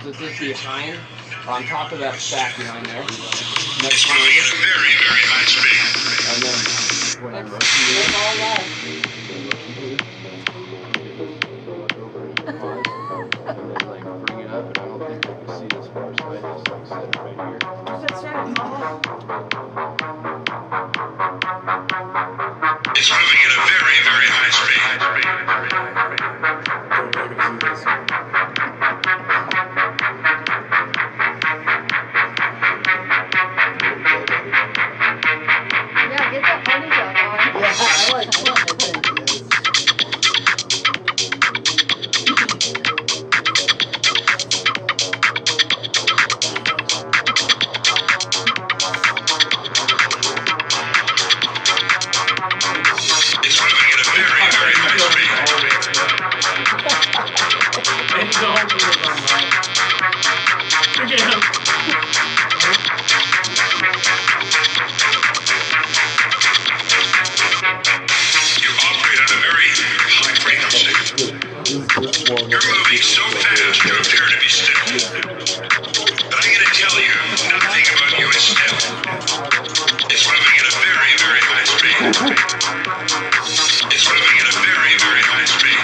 just be a sign on top of that stack behind there. It's moving at a very, very high speed. And then when I'm That's all left. bring it up, and I don't think you can see this far, so I just set it right here. That's right. It's moving at a very, very high speed. Yeah, get that party dog on. Yeah, I like it. It's moving at a very, very high speed. And the whole thing is on mine. Look at him. You operate at a very high frequency. You're moving so fast you appear to be still. But I'm going to tell you, nothing about you is still. It's moving at a very, very high speed. It's moving at a very, very high speed.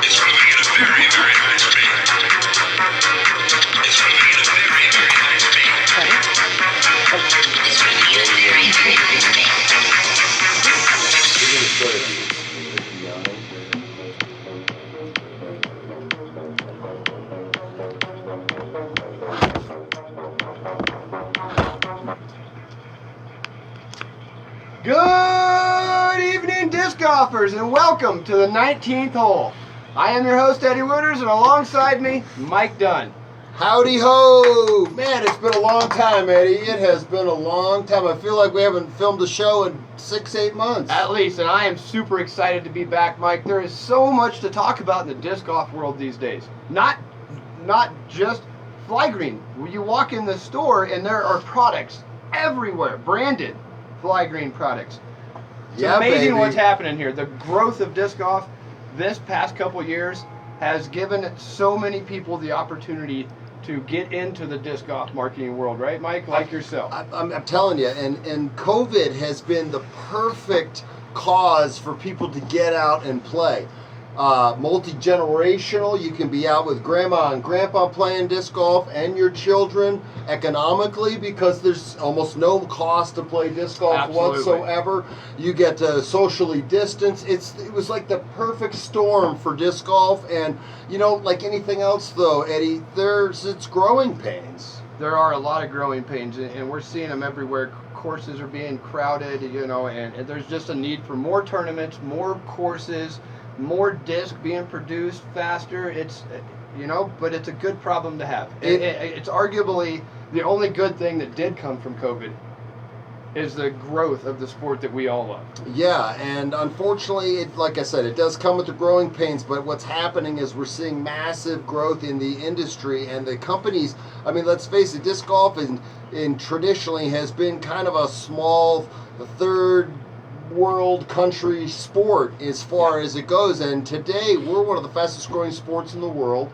It's moving at a very, very high speed. It's moving at a very, very high speed. It's moving at a very, very high speed. Good evening, disc golfers, and welcome to the 19th hole. I am your host, Eddie Wooders, and alongside me, Mike Dunn. Howdy ho! Man, it's been a long time, Eddie. It has been a long time. I feel like we haven't filmed a show in 6-8 months. At least, and I am super excited to be back, Mike. There is so much to talk about in the disc golf world these days. Not just Flygrand. You walk in the store and there are products everywhere, branded Flygrand products. It's amazing baby. what's happening here. The growth of disc golf this past couple years has given so many people the opportunity to get into the disc golf marketing world, right, Mike? Like yourself. I'm telling you, and COVID has been the perfect cause for people to get out and play. Multi-generational, you can be out with grandma and grandpa playing disc golf and your children economically because there's almost no cost to play disc golf Absolutely. whatsoever. You get to socially distance. It was like the perfect storm for disc golf, and you know, like anything else though, Eddie, there's its growing pains. There are a lot of growing pains, and we're seeing them everywhere. Courses are being crowded, you know, and there's just a need for more tournaments, more courses, more disc being produced faster. It's, you know, but it's a good problem to have. It's arguably the only good thing that did come from COVID is the growth of the sport that we all love. Yeah, and unfortunately, like I said, it does come with the growing pains, but what's happening is we're seeing massive growth in the industry, and the companies, I mean, let's face it, disc golf in traditionally has been kind of a small third world country sport as far as it goes, and today we're one of the fastest growing sports in the world.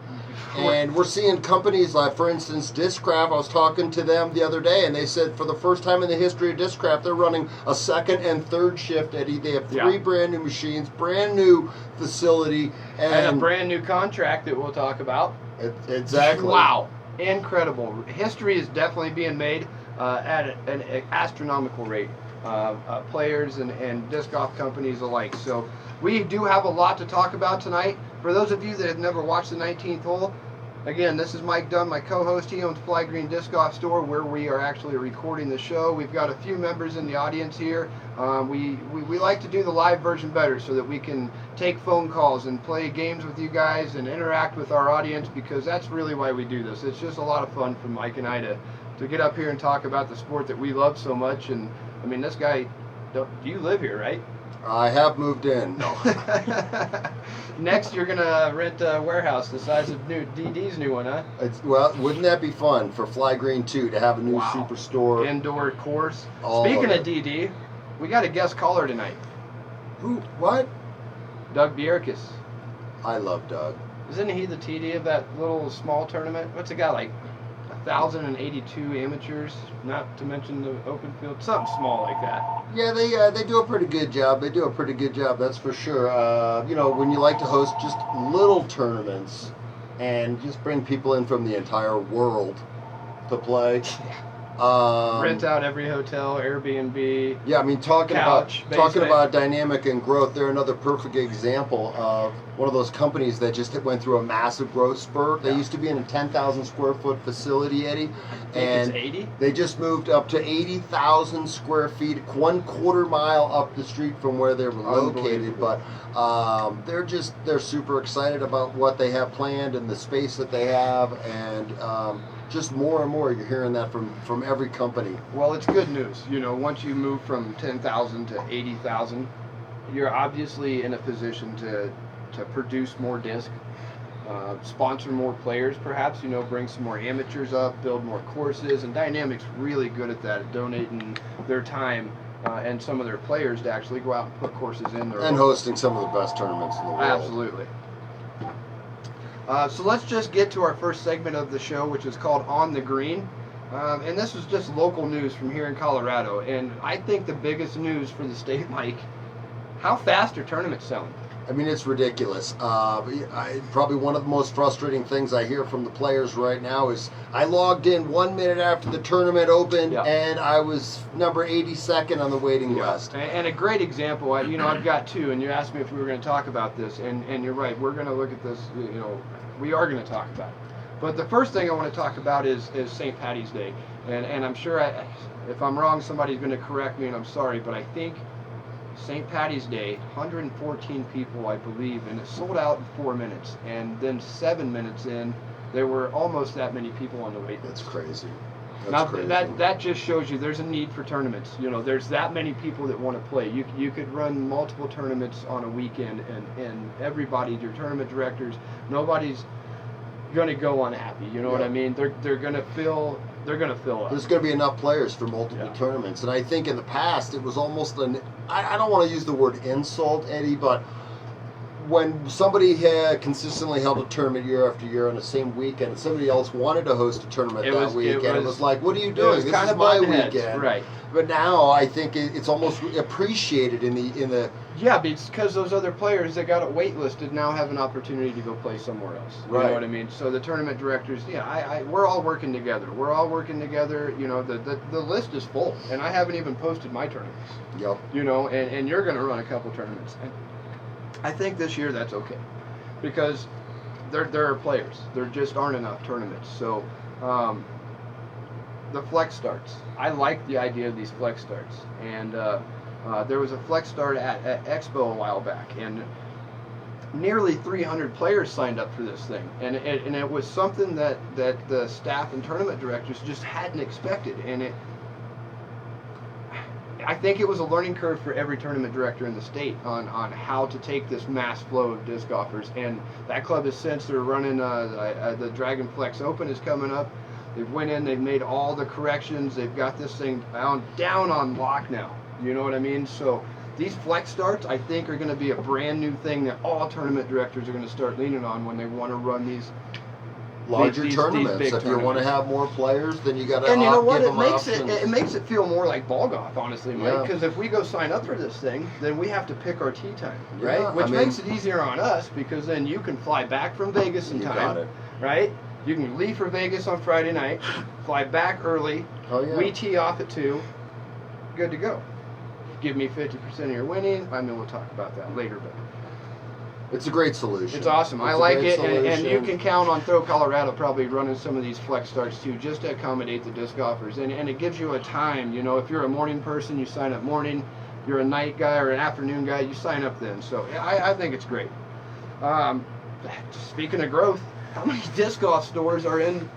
And we're seeing companies like, for instance, Discraft. I was talking to them the other day, and they said for the first time in the history of Discraft, they're running a second and third shift, Eddie. They have 3 brand new machines, brand new facility, And a brand new contract that we'll talk about. Exactly. Wow. Incredible. History is definitely being made at an astronomical rate. Players and disc golf companies alike. So we do have a lot to talk about tonight. For those of you that have never watched the 19th hole, again, this is Mike Dunn, my co-host. He owns Flygrand Disc Golf Store, where we are actually recording the show. We've got a few members in the audience here. We like to do the live version better so that we can take phone calls and play games with you guys and interact with our audience, because that's really why we do this. It's just a lot of fun for Mike and I to get up here and talk about the sport that we love so much. And I mean, this guy, you live here, right? I have moved in. No. Next, you're going to rent a warehouse the size of DD's new one, huh? Well, wouldn't that be fun for Flygrand 2 to have a new superstore? Indoor course. All Speaking of of DD, we got a guest caller tonight. Who? What? Doug Bierkes. I love Doug. Isn't he the TD of that little small tournament? What's it got, like 1,082 amateurs? Not to mention the open field, something small like that. Yeah, they do a pretty good job. They do a pretty good job, that's for sure. You know, when you like to host just little tournaments and just bring people in from the entire world to play. Rent out every hotel, Airbnb. Yeah, I mean, talking Couch, about dynamic and growth, they're another perfect example of one of those companies that just went through a massive growth spurt. They used to be in a 10,000 square foot facility, Eddie, and it's 80? they just moved up to 80,000 square feet, 1/4 mile up the street from where they were located. But they're super excited about what they have planned and the space that they have, and just more and more you're hearing that from every company. Well, it's good news. You know, once you move from 10,000 to 80,000, you're obviously in a position to produce more disc, sponsor more players perhaps, you know, bring some more amateurs up, build more courses, and Dynamic's really good at that, at donating their time and some of their players to actually go out and put courses in there. And hosting some of the best tournaments in the world. Absolutely. So let's just get to our first segment of the show, which is called On the Green. And this is just local news from here in Colorado. And I think the biggest news for the state, Mike, how fast are tournaments selling? I mean, it's ridiculous. Probably one of the most frustrating things I hear from the players right now is I logged in 1 minute after the tournament opened, and I was number 82nd on the waiting list. And a great example, I've got two, and you asked me if we were going to talk about this, and you're right, we're going to look at this, we are going to talk about it. But the first thing I want to talk about is St. Patty's Day. And I'm sure if I'm wrong, somebody's going to correct me, and I'm sorry, but I think St. Patty's Day, 114 people, I believe, and it sold out in 4 minutes. And then 7 minutes in, there were almost that many people on the wait list. That's crazy. Now, that just shows you there's a need for tournaments. There's that many people that want to play. You could run multiple tournaments on a weekend, and everybody, your tournament directors, nobody's going to go unhappy. You know what I mean? They're going to fill up. There's going to be enough players for multiple tournaments. And I think in the past it was almost I don't want to use the word insult, Eddie, but when somebody had consistently held a tournament year after year on the same weekend, and somebody else wanted to host a tournament that weekend, it was like, what are you doing? This is my weekend. Right. But now I think it's almost appreciated in the Yeah, because those other players that got it waitlisted now have an opportunity to go play somewhere else. You know what I mean? So the tournament directors, we're all working together. We're all working together. The list is full, and I haven't even posted my tournaments. Yep. And you're going to run a couple tournaments. And I think this year that's okay, because there are players. There just aren't enough tournaments. So the flex starts. I like the idea of these flex starts, and there was a flex start at Expo a while back, and nearly 300 players signed up for this thing, and it was something that the staff and tournament directors just hadn't expected, and I think it was a learning curve for every tournament director in the state on how to take this mass flow of disc golfers, and that club has since they're running the Dragon Flex Open is coming up. They've went in, they've made all the corrections, they've got this thing down on lock now. You know what I mean? So these flex starts, I think, are going to be a brand new thing that all tournament directors are going to start leaning on when they want to run these larger tournaments. These big if you want to have more players, then you got to. And you know what? Give them it makes it feel more like ball golf, honestly, Mike. Because if we go sign up for this thing, then we have to pick our tee time, right? Yeah, Which makes it easier on us, because then you can fly back from Vegas in time, got it. right? You can leave for Vegas on Friday night, fly back early. Oh yeah. We tee off at 2. Good to go. Give me 50% of your winnings. I mean, we'll talk about that later, but it's a great solution. It's awesome. I like it, and you can count on Throw Colorado probably running some of these flex starts too, just to accommodate the disc golfers. And it gives you a time. If you're a morning person, you sign up morning. If you're a night guy or an afternoon guy, you sign up then. So I think it's great. Speaking of growth, how many disc golf stores are in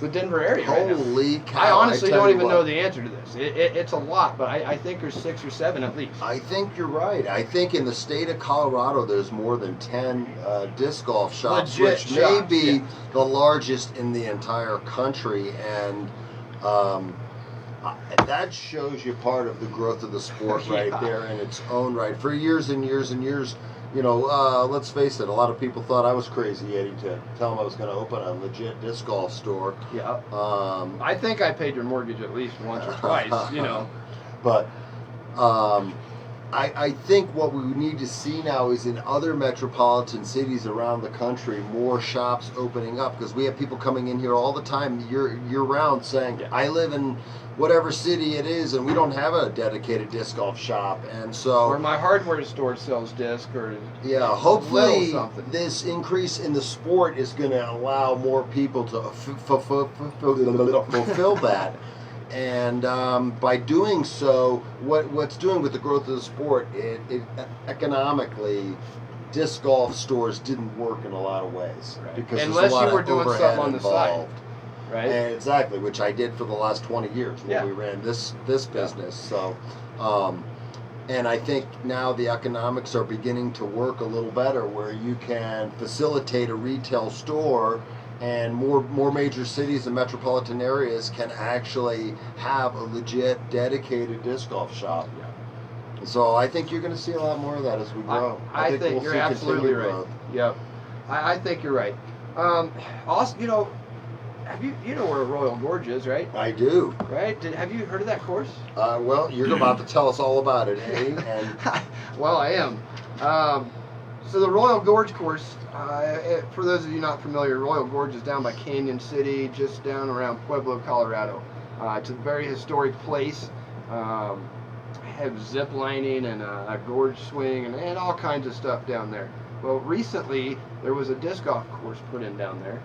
the Denver area right now? Holy cow. I honestly don't even know the answer to this. It's a lot, but I think there's 6 or 7 at least. I think you're right. I think in the state of Colorado there's more than 10 disc golf shops, which may be the largest in the entire country, and that shows you part of the growth of the sport right there in its own right. For years and years and years, you know, let's face it, a lot of people thought I was crazy, Eddie, to tell them I was going to open a legit disc golf store. Yeah. I think I paid your mortgage at least once or twice, you know. But I think what we need to see now is in other metropolitan cities around the country, more shops opening up, because we have people coming in here all the time year round saying, I live in whatever city it is and we don't have a dedicated disc golf shop, and so Or my hardware store sells disc, or hopefully something. this increase in the sport is going to allow more people to fulfill that. And by doing so, what's doing with the growth of the sport, it economically, disc golf stores didn't work in a lot of ways, Right. because Unless there's a lot you were of doing overhead something on the side. involved. Right? And exactly, which I did for the last 20 years when Yeah. we ran this business. So, and I think now the economics are beginning to work a little better, where you can facilitate a retail store, and more major cities and metropolitan areas can actually have a legit dedicated disc golf shop. Yeah. So I think you're going to see a lot more of that as we grow. I think we'll you're see absolutely continued right. growth. Yep. I think you're right. Also, you know, you know where Royal Gorge is, right? I do. Right? Have you heard of that course? Well, you're about to tell us all about it, eh? And Well, I am. So the Royal Gorge course, for those of you not familiar, Royal Gorge is down by Canyon City, just down around Pueblo, Colorado. It's a very historic place. Have zip lining and a gorge swing and all kinds of stuff down there. Well, recently there was a disc golf course put in down there.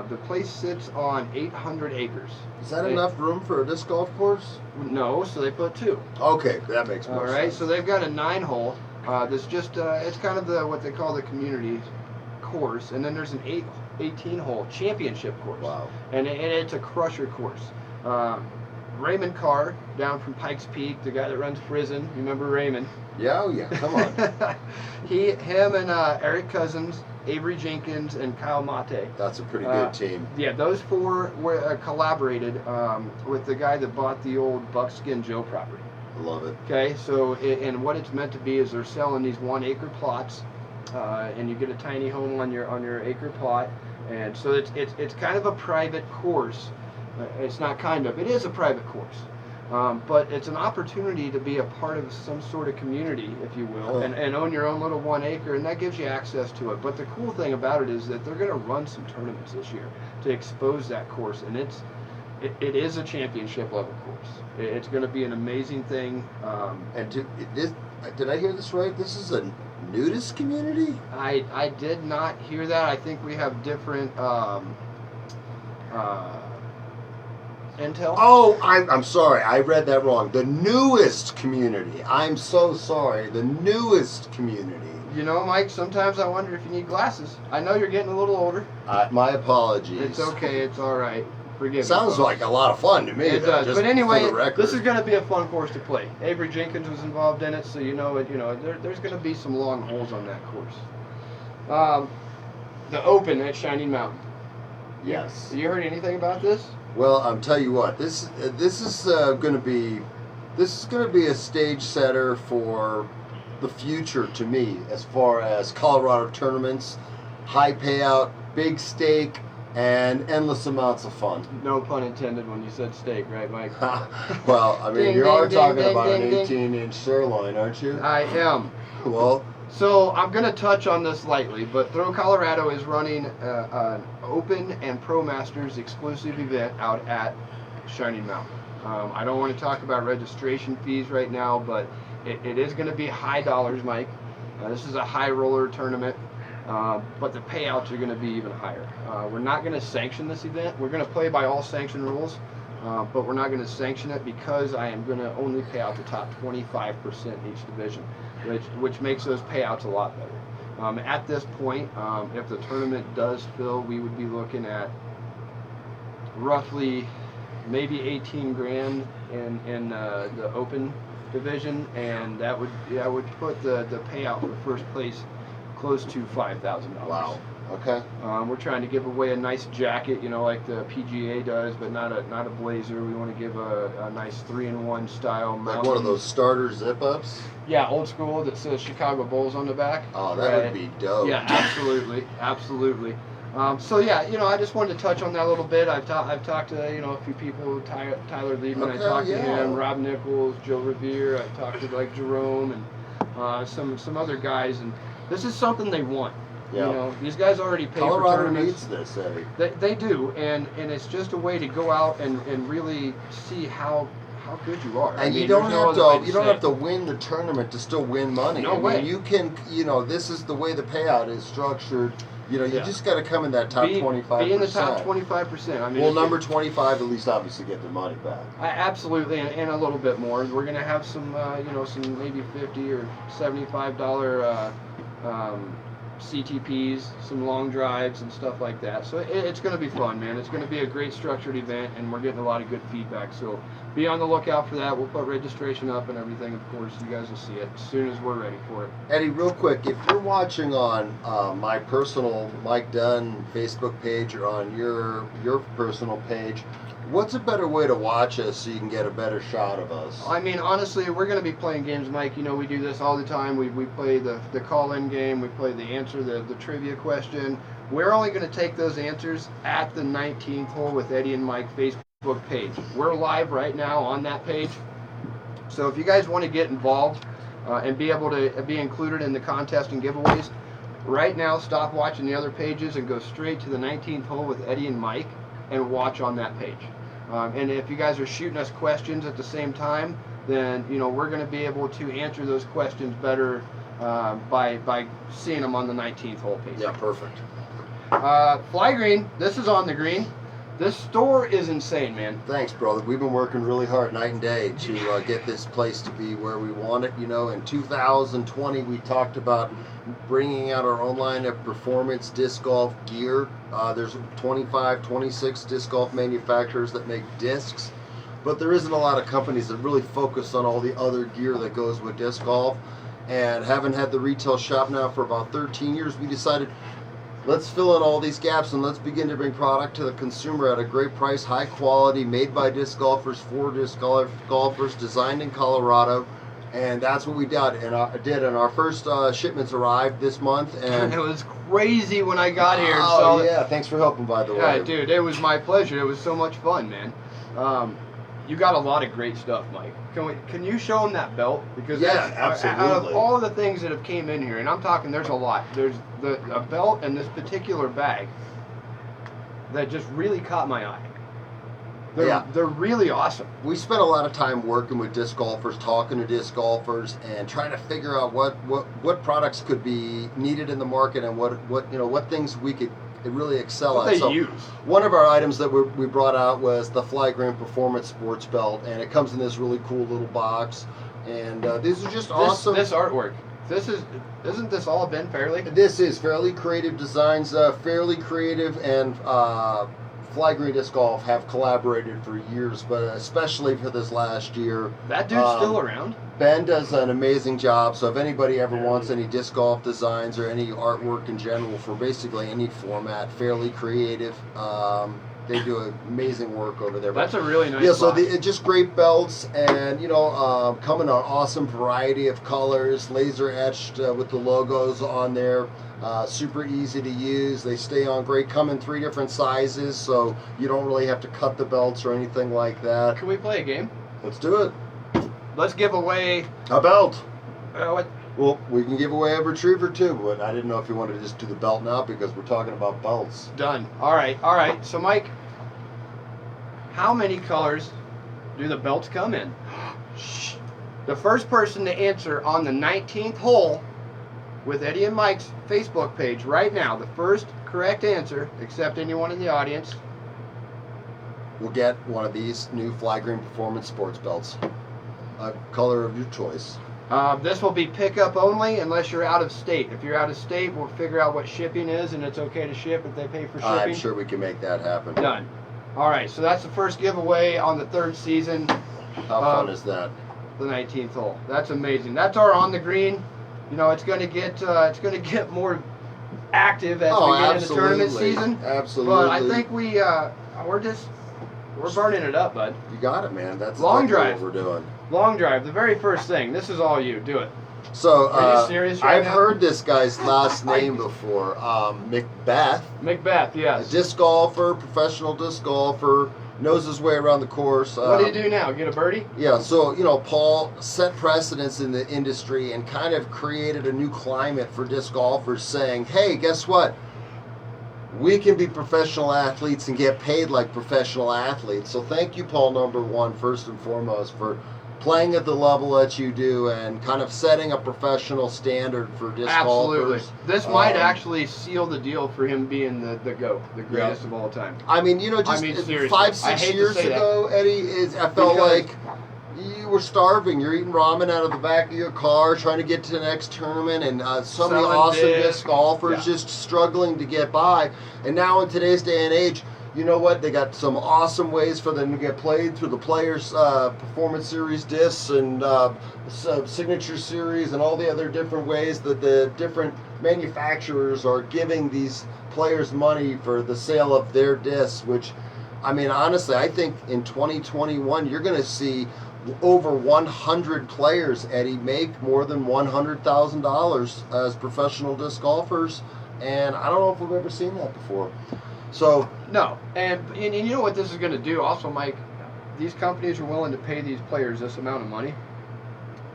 The place sits on 800 acres. is that enough room for a disc golf course? No, so they put two. Okay, that makes more All right, sense. so they've got a 9-hole. That's just it's kind of what they call the community course, and then there's an 18-hole championship course. Wow. And it's a crusher course. Raymond Carr down from Pikes Peak, the guy that runs Prison. You remember Raymond? Yeah, oh yeah, come on. Him and Eric Cousins, Avery Jenkins, and Kyle Mate. That's a pretty good team. Yeah, those four were collaborated with the guy that bought the old Buckskin Joe property. I love it. Okay, so and what it's meant to be is they're selling these 1-acre plots, and you get a tiny home on your acre plot, and so it's kind of a private course. It's not kind of, it is a private course, but it's an opportunity to be a part of some sort of community, if you will, and own your own little 1 acre, and that gives you access to it. But the cool thing about it is that they're going to run some tournaments this year to expose that course, and it is a championship level course. It's going to be an amazing thing. And did I hear this right? This is a nudist community? I did not hear that. I think we have different intel. Oh, I'm sorry. I read that wrong. The newest community. I'm so sorry. The newest community. You know, Mike, sometimes I wonder if you need glasses. I know you're getting a little older. My apologies. It's okay. It's all right. Forgive me. Sounds folks. like a lot of fun to me. It though, does. just But anyway, for the record. this is going to be a fun course to play. Avery Jenkins was involved in it, so there's going to be some long holes on that course. The Open at Shining Mountain. Yes. You heard anything about this? Well, I'm tell you what. This is going to be a stage setter for the future to me, as far as Colorado tournaments, high payout, big stake, and endless amounts of fun. No pun intended when you said steak, right, Mike? Well, I mean, Ding, you ding, are ding, talking ding, about ding, an ding. 18-inch sirloin, aren't you? I am. Well, So I'm going to touch on this lightly, but Throw Colorado is running an Open and Pro Masters exclusive event out at Shining Mountain. I don't want to talk about registration fees right now, but it is going to be high dollars, Mike. This is a high roller tournament, but the payouts are going to be even higher. We're not going to sanction this event. We're going to play by all sanction rules, but we're not going to sanction it because I am going to only pay out the top 25% in each division, which makes those payouts a lot better. At this point, if the tournament does fill, we would be looking at roughly maybe 18 grand in the Open division, and that would put the payout for first place close to $5,000. Wow. Okay. We're trying to give away a nice jacket, you know, like the PGA does, but not a blazer. We want to give a nice 3-in-1 style Like mountain. one of those starter zip-ups? Yeah, old school that says Chicago Bulls on the back. Oh, that would be dope. Yeah, absolutely, absolutely. So yeah, you know, I just wanted to touch on that a little bit. I've talked to, you know, a few people. Tyler Liebman, Okay, I talked to yeah. him. Rob Nichols, Joe Revere. I talked to like Jerome and some other guys. And this is something they want. Yeah. You know, these guys already pay for Colorado tournaments. needs this, Eddie. They do, and it's just a way to go out and really see how good you are. And I mean, you don't there's no have other way to. You don't say have to win the tournament to still win money. No I mean, way. you can. You know, this is the way the payout is structured. You know, you Yeah. just got to come in that top 25%. Be in the top 25%. I mean, Well, it's- number 25 at least obviously get their money back. Absolutely, and a little bit more. We're gonna have some, you know, some maybe $50 or $75 CTPs, some long drives and stuff like that. So it's going to be fun, man. It's going to be a great structured event, and we're getting a lot of good feedback. So be on the lookout for that. We'll put registration up and everything. Of course, you guys will see it as soon as we're ready for it. Eddie, real quick, if you're watching on my personal Mike Dunn Facebook page or on your personal page, what's a better way to watch us so you can get a better shot of us? I mean, honestly, we're going to be playing games, Mike. You know, we do this all the time. We play the call-in game. We play the answer, the trivia question. We're only going to take those answers at the 19th hole with Eddie and Mike Facebook page. We're live right now on that page. So if you guys want to get involved and be able to be included in the contest and giveaways, right now stop watching the other pages and go straight to the 19th hole with Eddie and Mike and watch on that page. And if you guys are shooting us questions at the same time, then you know we're going to be able to answer those questions better by seeing them on the 19th hole page. Yeah, perfect. Flygrand, this is on the green. This store is insane, man. Thanks, brother. We've been working really hard night and day to get this place to be where we want it. You know, in 2020, we talked about bringing out our own line of performance disc golf gear. There's 25, 26 disc golf manufacturers that make discs, but there isn't a lot of companies that really focus on all the other gear that goes with disc golf. And having had the retail shop now for about 13 years, we decided, let's fill in all these gaps and let's begin to bring product to the consumer at a great price, high quality, made by disc golfers, for disc golfers, designed in Colorado. And that's what we did. And our first shipments arrived this month. And It was crazy when I got here. oh, yeah. Thanks for helping, by the Yeah, way. dude, it was my pleasure. It was so much fun, man. You got a lot of great stuff, Mike. Can you show them that belt? Because Yeah, that's, out of absolutely. all of the things that have came in here, and I'm talking, there's a lot. There's a belt and this particular bag that just really caught my eye. They're really awesome. We spent a lot of time working with disc golfers, talking to disc golfers, and trying to figure out what products could be needed in the market and what things we could really excel What at. they So use. one of our items that we brought out was the Flygrand Performance Sports Belt, and it comes in this really cool little box. And these are just awesome. This artwork. Isn't this all Ben Fairley? This is Fairly Creative Designs. Fairly Creative and Flygrand Disc Golf have collaborated for years, but especially for this last year. That dude's still around. Ben does an amazing job, so if anybody ever wants any disc golf designs or any artwork in general for basically any format, Fairly Creative, they do amazing work over there. That's a really nice Yeah, so box. just great belts, and come in an awesome variety of colors, laser etched with the logos on there. Super easy to use. They stay on great. Come in 3 different sizes, so you don't really have to cut the belts or anything like that. Can we play a game? Let's do it. Let's give away. A belt. What? Well, we can give away a retriever too, but I didn't know if you wanted to just do the belt now because we're talking about belts. Done. All right. So, Mike, how many colors do the belts come in? Shh. The first person to answer on the 19th hole with Eddie and Mike's Facebook page right now, the first correct answer, except anyone in the audience, We'll get one of these new Flygrand Performance Sports Belts. A color of your choice. this will be pickup only unless you're out of state. If you're out of state, we'll figure out what shipping is, and it's okay to ship if they pay for shipping. I'm sure we can make that happen. Done. All right, so that's the first giveaway on the 3rd season. How fun is that? The 19th hole. That's amazing. That's our on the green you know, it's going to get more active as we get into tournament season. Absolutely. But I think we're burning it up, bud. You got it, man. That's Long exactly drive. what we're doing. Long drive, the very first thing. This is all you. Do it. So, Are you serious right I've now? heard this guy's last name before. Macbeth. Macbeth, A yes. disc golfer, professional disc golfer, knows his way around the course. What do you do now? Get a birdie? Yeah, so, you know, Paul set precedents in the industry and kind of created a new climate for disc golfers saying, hey, guess what? We can be professional athletes and get paid like professional athletes. So thank you, Paul, number one, first and foremost, for playing at the level that you do and kind of setting a professional standard for disc Absolutely. golfers. This might actually seal the deal for him being the GOAT, the greatest of all time. I mean, you know, just seriously, 5-6 I hate to years say that. ago, Eddie, I felt Because- like you were starving. You're eating ramen out of the back of your car, trying to get to the next tournament, and so many Selling awesome discs. disc golfers Yeah. just struggling to get by. And now in today's day and age, you know what? They got some awesome ways for them to get played through the Players Performance Series discs and Signature Series and all the other different ways that the different manufacturers are giving these players money for the sale of their discs, which, I mean, honestly, I think in 2021 you're going to see over 100 players, Eddie, make more than $100,000 as professional disc golfers, and I don't know if we've ever seen that before. So, No, and you know what this is going to do also, Mike? These companies are willing to pay these players this amount of money.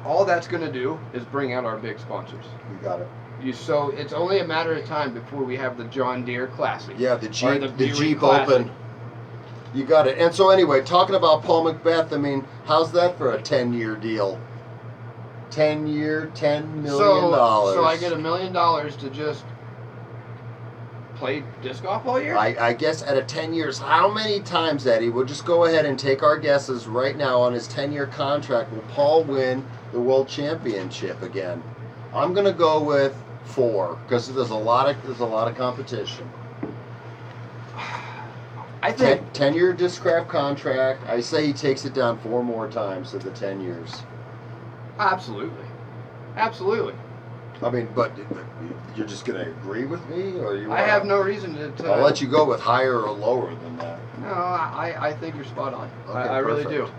All that's going to do is bring out our big sponsors. you got it. So it's only a matter of time before we have the John Deere Classic. Yeah, the Or Jeep, the Buick Jeep Classic. Open. You got it. And so anyway, talking about Paul Macbeth, I mean, how's that for a 10-year deal? 10-year, $10 million. So I get $1 million to just play disc golf all year? I guess at a 10 years, how many times, Eddie, we'll just go ahead and take our guesses right now on his 10-year contract, will Paul win the World Championship again? I'm going to go with 4 because there's a lot of competition. I think 10-year disc-craft contract. I say he takes it down 4 more times of the 10 years. absolutely. Absolutely. I mean, but you're just going to agree with me, or you? I have no reason to I'll let you go with higher or lower than that. No, I think you're spot on. Okay, I really do. perfect.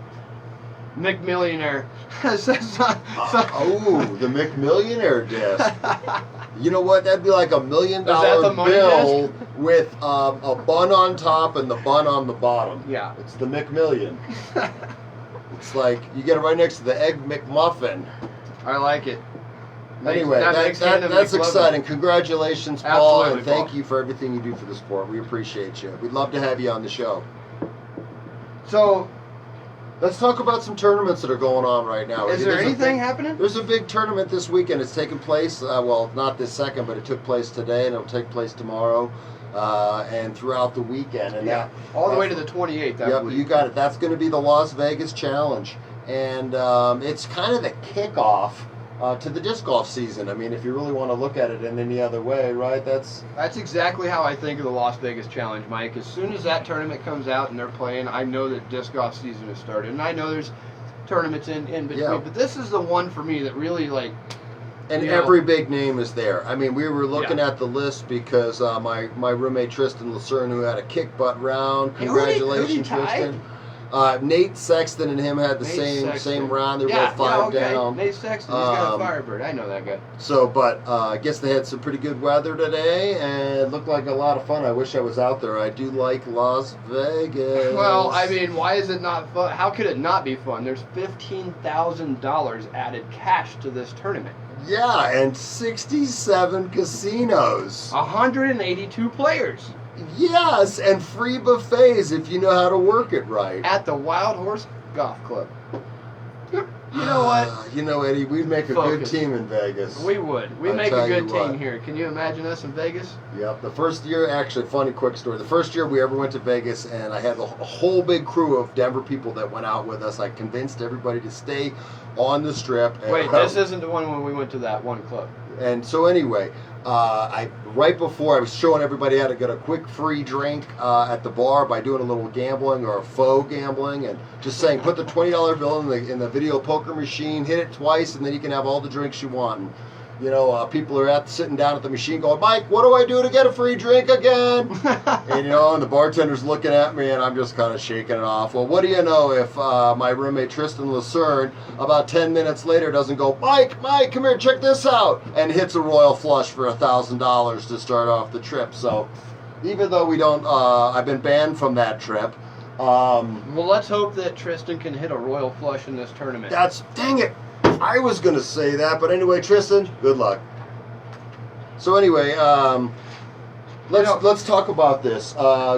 McMillionaire. Oh, the McMillionaire disc. You know what? That'd be like $1 million Is that the money bill with a bun on top and the bun on the bottom. Yeah. It's the McMillion. It's like you get it right next to the Egg McMuffin. I like it. Anyway, makes Hannah that's McLovin. exciting. Congratulations, Paul, Absolutely, and thank Paul. you for everything you do for the sport. We appreciate you. We'd love to have you on the show. So, Let's talk about some tournaments that are going on right now. is there There's a anything big- happening? There's a big tournament this weekend. It's taking place, well, not this second, but it took place today, and it'll take place tomorrow and throughout the weekend. And Yeah. All the way to the 28th, I Yep, believe. you got it. That's going to be the Las Vegas Challenge. And it's kind of the kickoff to the disc golf season. I mean, if you really want to look at it in any other way, right? That's exactly how I think of the Las Vegas Challenge, Mike. As soon as that tournament comes out and they're playing, I know that disc golf season has started. And I know there's tournaments in between. Yeah. But this is the one for me that really, like, and you know, every big name is there. I mean, we were looking Yeah. at the list because my roommate Tristan Lucerne, who had a kick butt round. Hey, who did he Congratulations, tie? Tristan. Nate Sexton and him had the Nate same Sexton. round. They were yeah, both 5 yeah, okay. down. Nate Sexton, he's got a Um, Firebird. I know that guy. So, but I guess they had some pretty good weather today, and it looked like a lot of fun. I wish I was out there. I do like Las Vegas. Well, I mean, why is it not fun? How could it not be fun? There's $15,000 added cash to this tournament. yeah, and 67 casinos. 182 players Yes, and free buffets if you know how to work it right. at the Wild Horse Golf Club. You know what? You know, Eddie, we'd make a Focus. good team in Vegas. We would. We I'll make tell a good you team what. here. Can you imagine us in Vegas? Yep. The first year, actually, funny quick story. The first year we ever went to Vegas, and I had a whole big crew of Denver people that went out with us. I convinced everybody to stay on the strip. And Wait, this isn't the one when we went to that one club. And so anyway, right before I was showing everybody how to get a quick free drink at the bar by doing a little gambling or a faux gambling, and just saying put the $20 bill in the video poker machine, hit it twice, and then you can have all the drinks you want. And people are sitting down at the machine going, Mike, what do I do to get a free drink again? And the bartender's looking at me, and I'm just kind of shaking it off. Well, what do you know if my roommate Tristan Lucerne about 10 minutes later doesn't go, Mike, come here, check this out, and hits a royal flush for $1,000 to start off the trip. So even though we don't, I've been banned from that trip. Well, let's hope that Tristan can hit a royal flush in this tournament. Dang it. I was going to say that, but anyway, Tristan, good luck. So anyway, let's talk about this.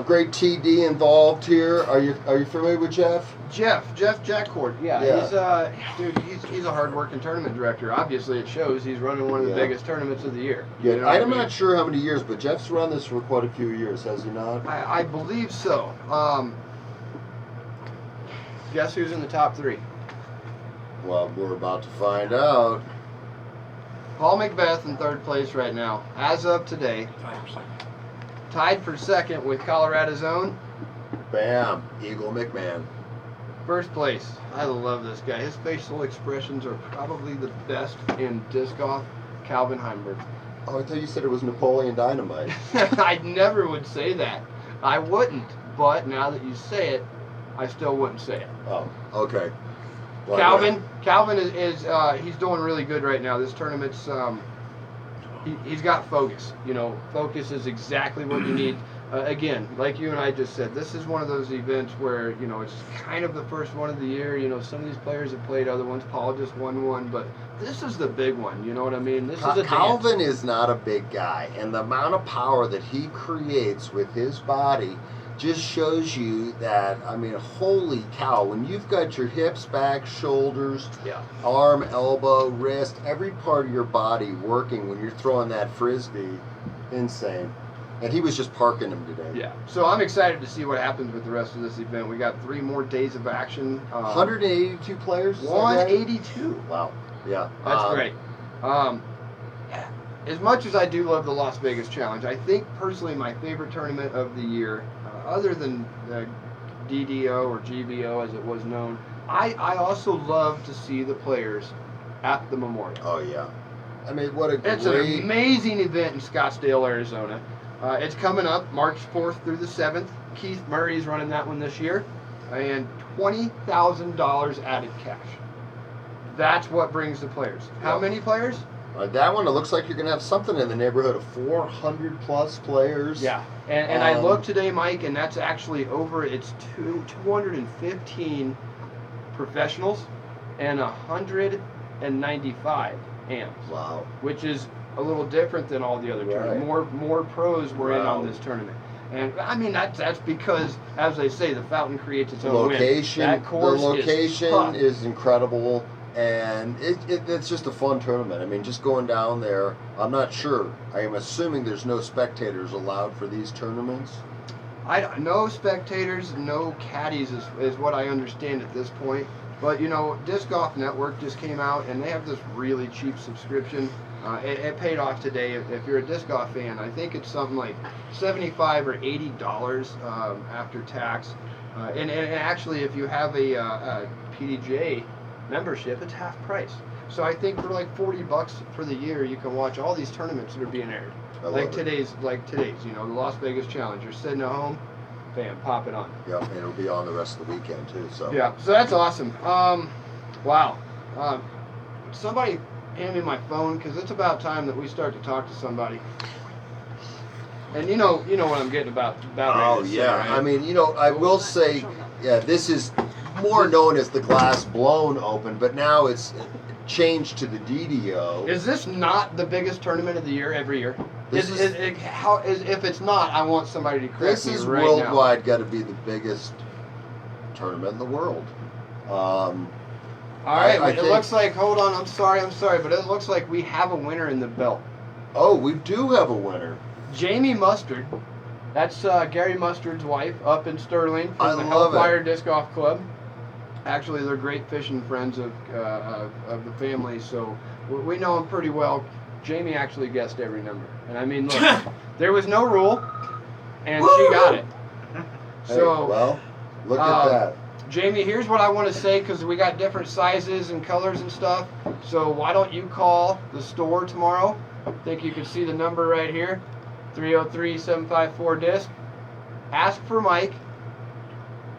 Great TD involved here. Are you familiar with Jeff? Jeff Jackcourt. Yeah. He's a hard-working tournament director. Obviously, it shows. He's running one of the biggest tournaments of the year. Yeah, I'm not sure how many years, but Jeff's run this for quite a few years, has he not? I believe so. Guess who's in the top 3? Well, we're about to find out. Paul Macbeth in 3rd place right now, as of today. Tied for 2nd with Colorado's own. Bam, Eagle McMahon. 1st place. I love this guy. His facial expressions are probably the best in disc golf. Calvin Heimberg. Oh, I thought you said it was Napoleon Dynamite. I never would say that. I wouldn't, but now that you say it, I still wouldn't say it. Oh, okay. Well, Calvin is he's doing really good right now. This tournament's he's got focus. Focus is exactly what you need. Again, like you and I just said, this is one of those events where it's kind of the first one of the year. Some of these players have played other ones. Paul just won one, but this is the big one. You know what I mean? This is a Calvin dance. is not a big guy, and the amount of power that he creates with his body just shows you that, holy cow, when you've got your hips, back, shoulders, arm, elbow, wrist, every part of your body working when you're throwing that frisbee, insane. And he was just parking him today. Yeah. So I'm excited to see what happens with the rest of this event. We got 3 more days of action. 182 players? 182. Wow. Yeah. That's great. As much as I do love the Las Vegas Challenge, I think personally my favorite tournament of the year, other than the DDO or GBO as it was known, I also love to see the players at the Memorial. Oh, yeah. What a great... It's an amazing event in Scottsdale, Arizona. It's coming up March 4th through the 7th. Keith Murray's running that one this year. And $20,000 added cash. That's what brings the players. How many players? That one, it looks like you're going to have something in the neighborhood of 400 plus players. Yeah, and I looked today, Mike, and that's actually it's 215 professionals and 195 amps. Wow. Which is a little different than all the other tournaments. More pros were in on this tournament. And that's because, as they say, the fountain creates its own wind. That course the location is incredible. And it's just a fun tournament. Just going down there, I'm not sure. I am assuming there's no spectators allowed for these tournaments. No spectators, no caddies is what I understand at this point. But, Disc Golf Network just came out, and they have this really cheap subscription. It paid off today. If you're a disc golf fan, I think it's something like $75 or $80 after tax. And actually, if you have a PDJ membership, it's half price. So I think for like $40 for the year, you can watch all these tournaments that are being aired. Like today's, the Las Vegas Challenge. You're sitting at home, bam, pop it on. Yeah, and it'll be on the rest of the weekend too. So so that's awesome. Wow. Somebody hand me my phone, because it's about time that we start to talk to somebody. And you know what I'm getting about. Oh yeah, right? I will say, this is more known as the glass blown open, but now it's changed to the DDO. Is this not the biggest tournament of the year every year? If it's not, I want somebody to correct me right now. This is worldwide got to be the biggest tournament in the world. All right, it looks like, hold on, I'm sorry, but it looks like we have a winner in the belt. Oh, we do have a winner. Jamie Mustard. That's Gary Mustard's wife up in Sterling from the love Hellfire Disc Golf Club. Actually, they're great fishing friends of the family, so we know them pretty well. Jamie actually guessed every number. And look, there was no rule, and she got it. So, look at that. Jamie, here's what I want to say because we got different sizes and colors and stuff. So why don't you call the store tomorrow? I think you can see the number right here, 303-754-DISC. Ask for Mike.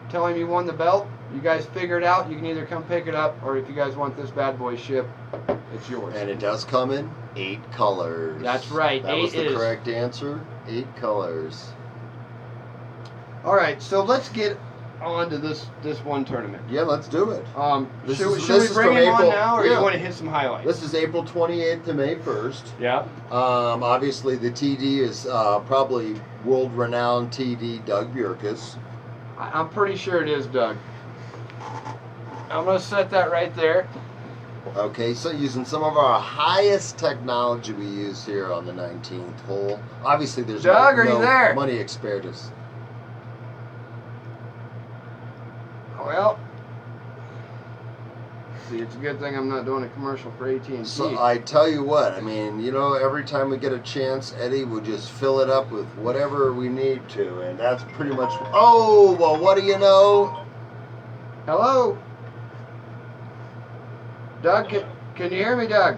Tell him you won the belt. You guys figure it out. You can either come pick it up, or if you guys want this bad boy shipped, it's yours. And it does come in 8 colors. That's right. That 8 was the is correct answer. 8 colors. All right, so let's get on to this one tournament. Yeah, let's do it. This Should is we bring from him on April. now, or Yeah. you want to hit some highlights? This is April 28th to May 1st. Yeah. Obviously, the TD is probably world-renowned TD Doug Bjerkes. I'm pretty sure it is, Doug. I'm going to set that right there. Okay, so using some of our highest technology we use here on the 19th hole. Obviously, there's Doug, no are you there? money expertus. Well, see, it's a good thing I'm not doing a commercial for AT&T. So I tell you what, I mean, you know, every time we get a chance, Eddie will just fill it up with whatever we need to, and that's pretty much. Oh, well, what do you know? Hello? Doug, can you hear me, Doug?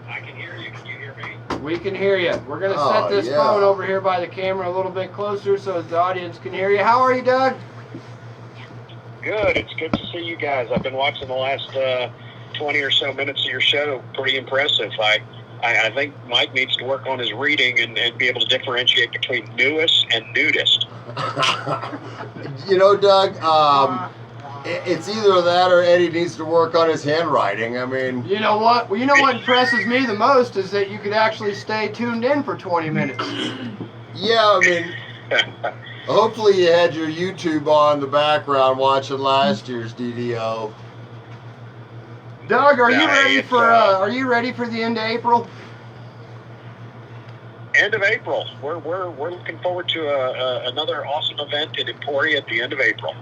I can hear you. Can you hear me? We can hear you. We're going to Oh, set this yeah. phone over here by the camera a little bit closer so the audience can hear you. How are you, Doug? Good. It's good to see you guys. I've been watching the last 20 or so minutes of your show. Pretty impressive. I think Mike needs to work on his reading and be able to differentiate between newest and nudist. You know, Doug, it's either that or Eddie needs to work on his handwriting. I mean, You know what? Well, you know what impresses me the most is that you could actually stay tuned in for 20 minutes. yeah, I mean, hopefully you had your YouTube on in the background watching last year's DDO. Doug, are you Yeah, ready it's, are you ready for the end of April? End of April. We're looking forward to another awesome event in Emporia at the end of April.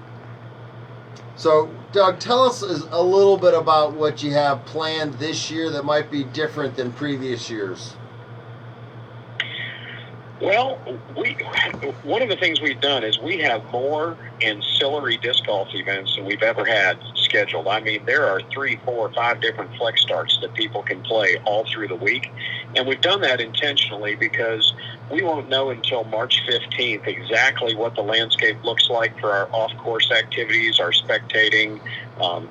So, Doug, tell us a little bit about what you have planned this year that might be different than previous years. Well, one of the things we've done is we have more ancillary disc golf events than we've ever had scheduled. I mean, there are 3, 4, 5 different flex starts that people can play all through the week. And we've done that intentionally because we won't know until March 15th exactly what the landscape looks like for our off-course activities, our spectating,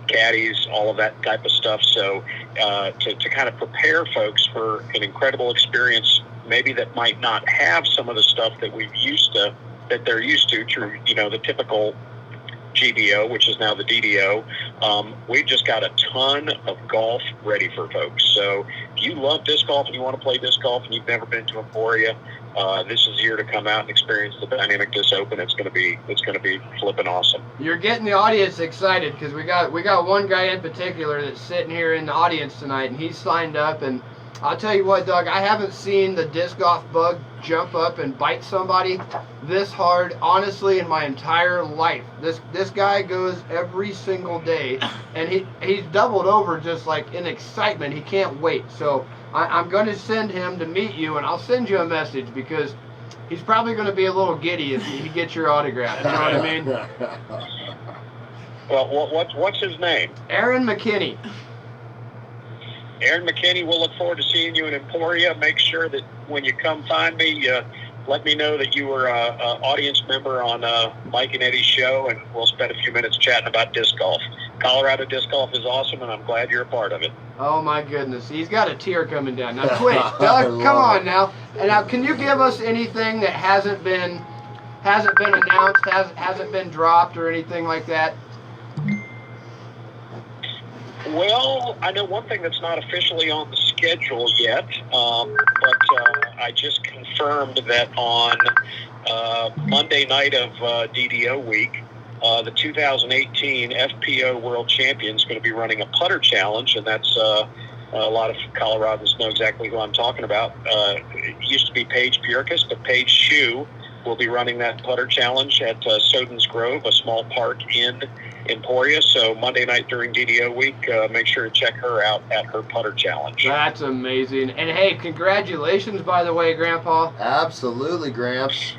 caddies, all of that type of stuff. So to kind of prepare folks for an incredible experience, maybe that might not have some of the stuff that they're used to through, you know, the typical GBO, which is now the DDO. We've just got a ton of golf ready for folks. So if you love disc golf and you want to play disc golf and you've never been to Emporia, this is the year to come out and experience the Dynamic Disc Open. It's going to be flipping awesome. You're getting the audience excited because we got one guy in particular that's sitting here in the audience tonight, and he's signed up. And I'll tell you what, Doug, I haven't seen the disc golf bug jump up and bite somebody this hard, honestly, in my entire life. This guy goes every single day, and he's doubled over just like in excitement. He can't wait. So I'm going to send him to meet you, and I'll send you a message because he's probably going to be a little giddy if he gets your autograph. You know what I mean? Well, what's his name? Aaron McKinney. Aaron McKinney, we'll look forward to seeing you in Emporia. Make sure that when you come find me, let me know that you were an audience member on Mike and Eddie's show, and we'll spend a few minutes chatting about disc golf. Colorado disc golf is awesome, and I'm glad you're a part of it. Oh my goodness, he's got a tear coming down. Now quit, Doug, come on now. And now, can you give us anything that hasn't been announced, hasn't been dropped or anything like that? Well, I know one thing that's not officially on the schedule yet, but I just confirmed that on Monday night of DDO week, the 2018 FPO World Champion is going to be running a putter challenge, and that's a lot of Coloradans know exactly who I'm talking about. It used to be Paige Bjerkes, but Paige Shue will be running that putter challenge at Soden's Grove, a small park in Emporia. So Monday night during DDO week, make sure to check her out at her putter challenge. That's amazing. And hey, congratulations, by the way, Grandpa. Absolutely, Gramps.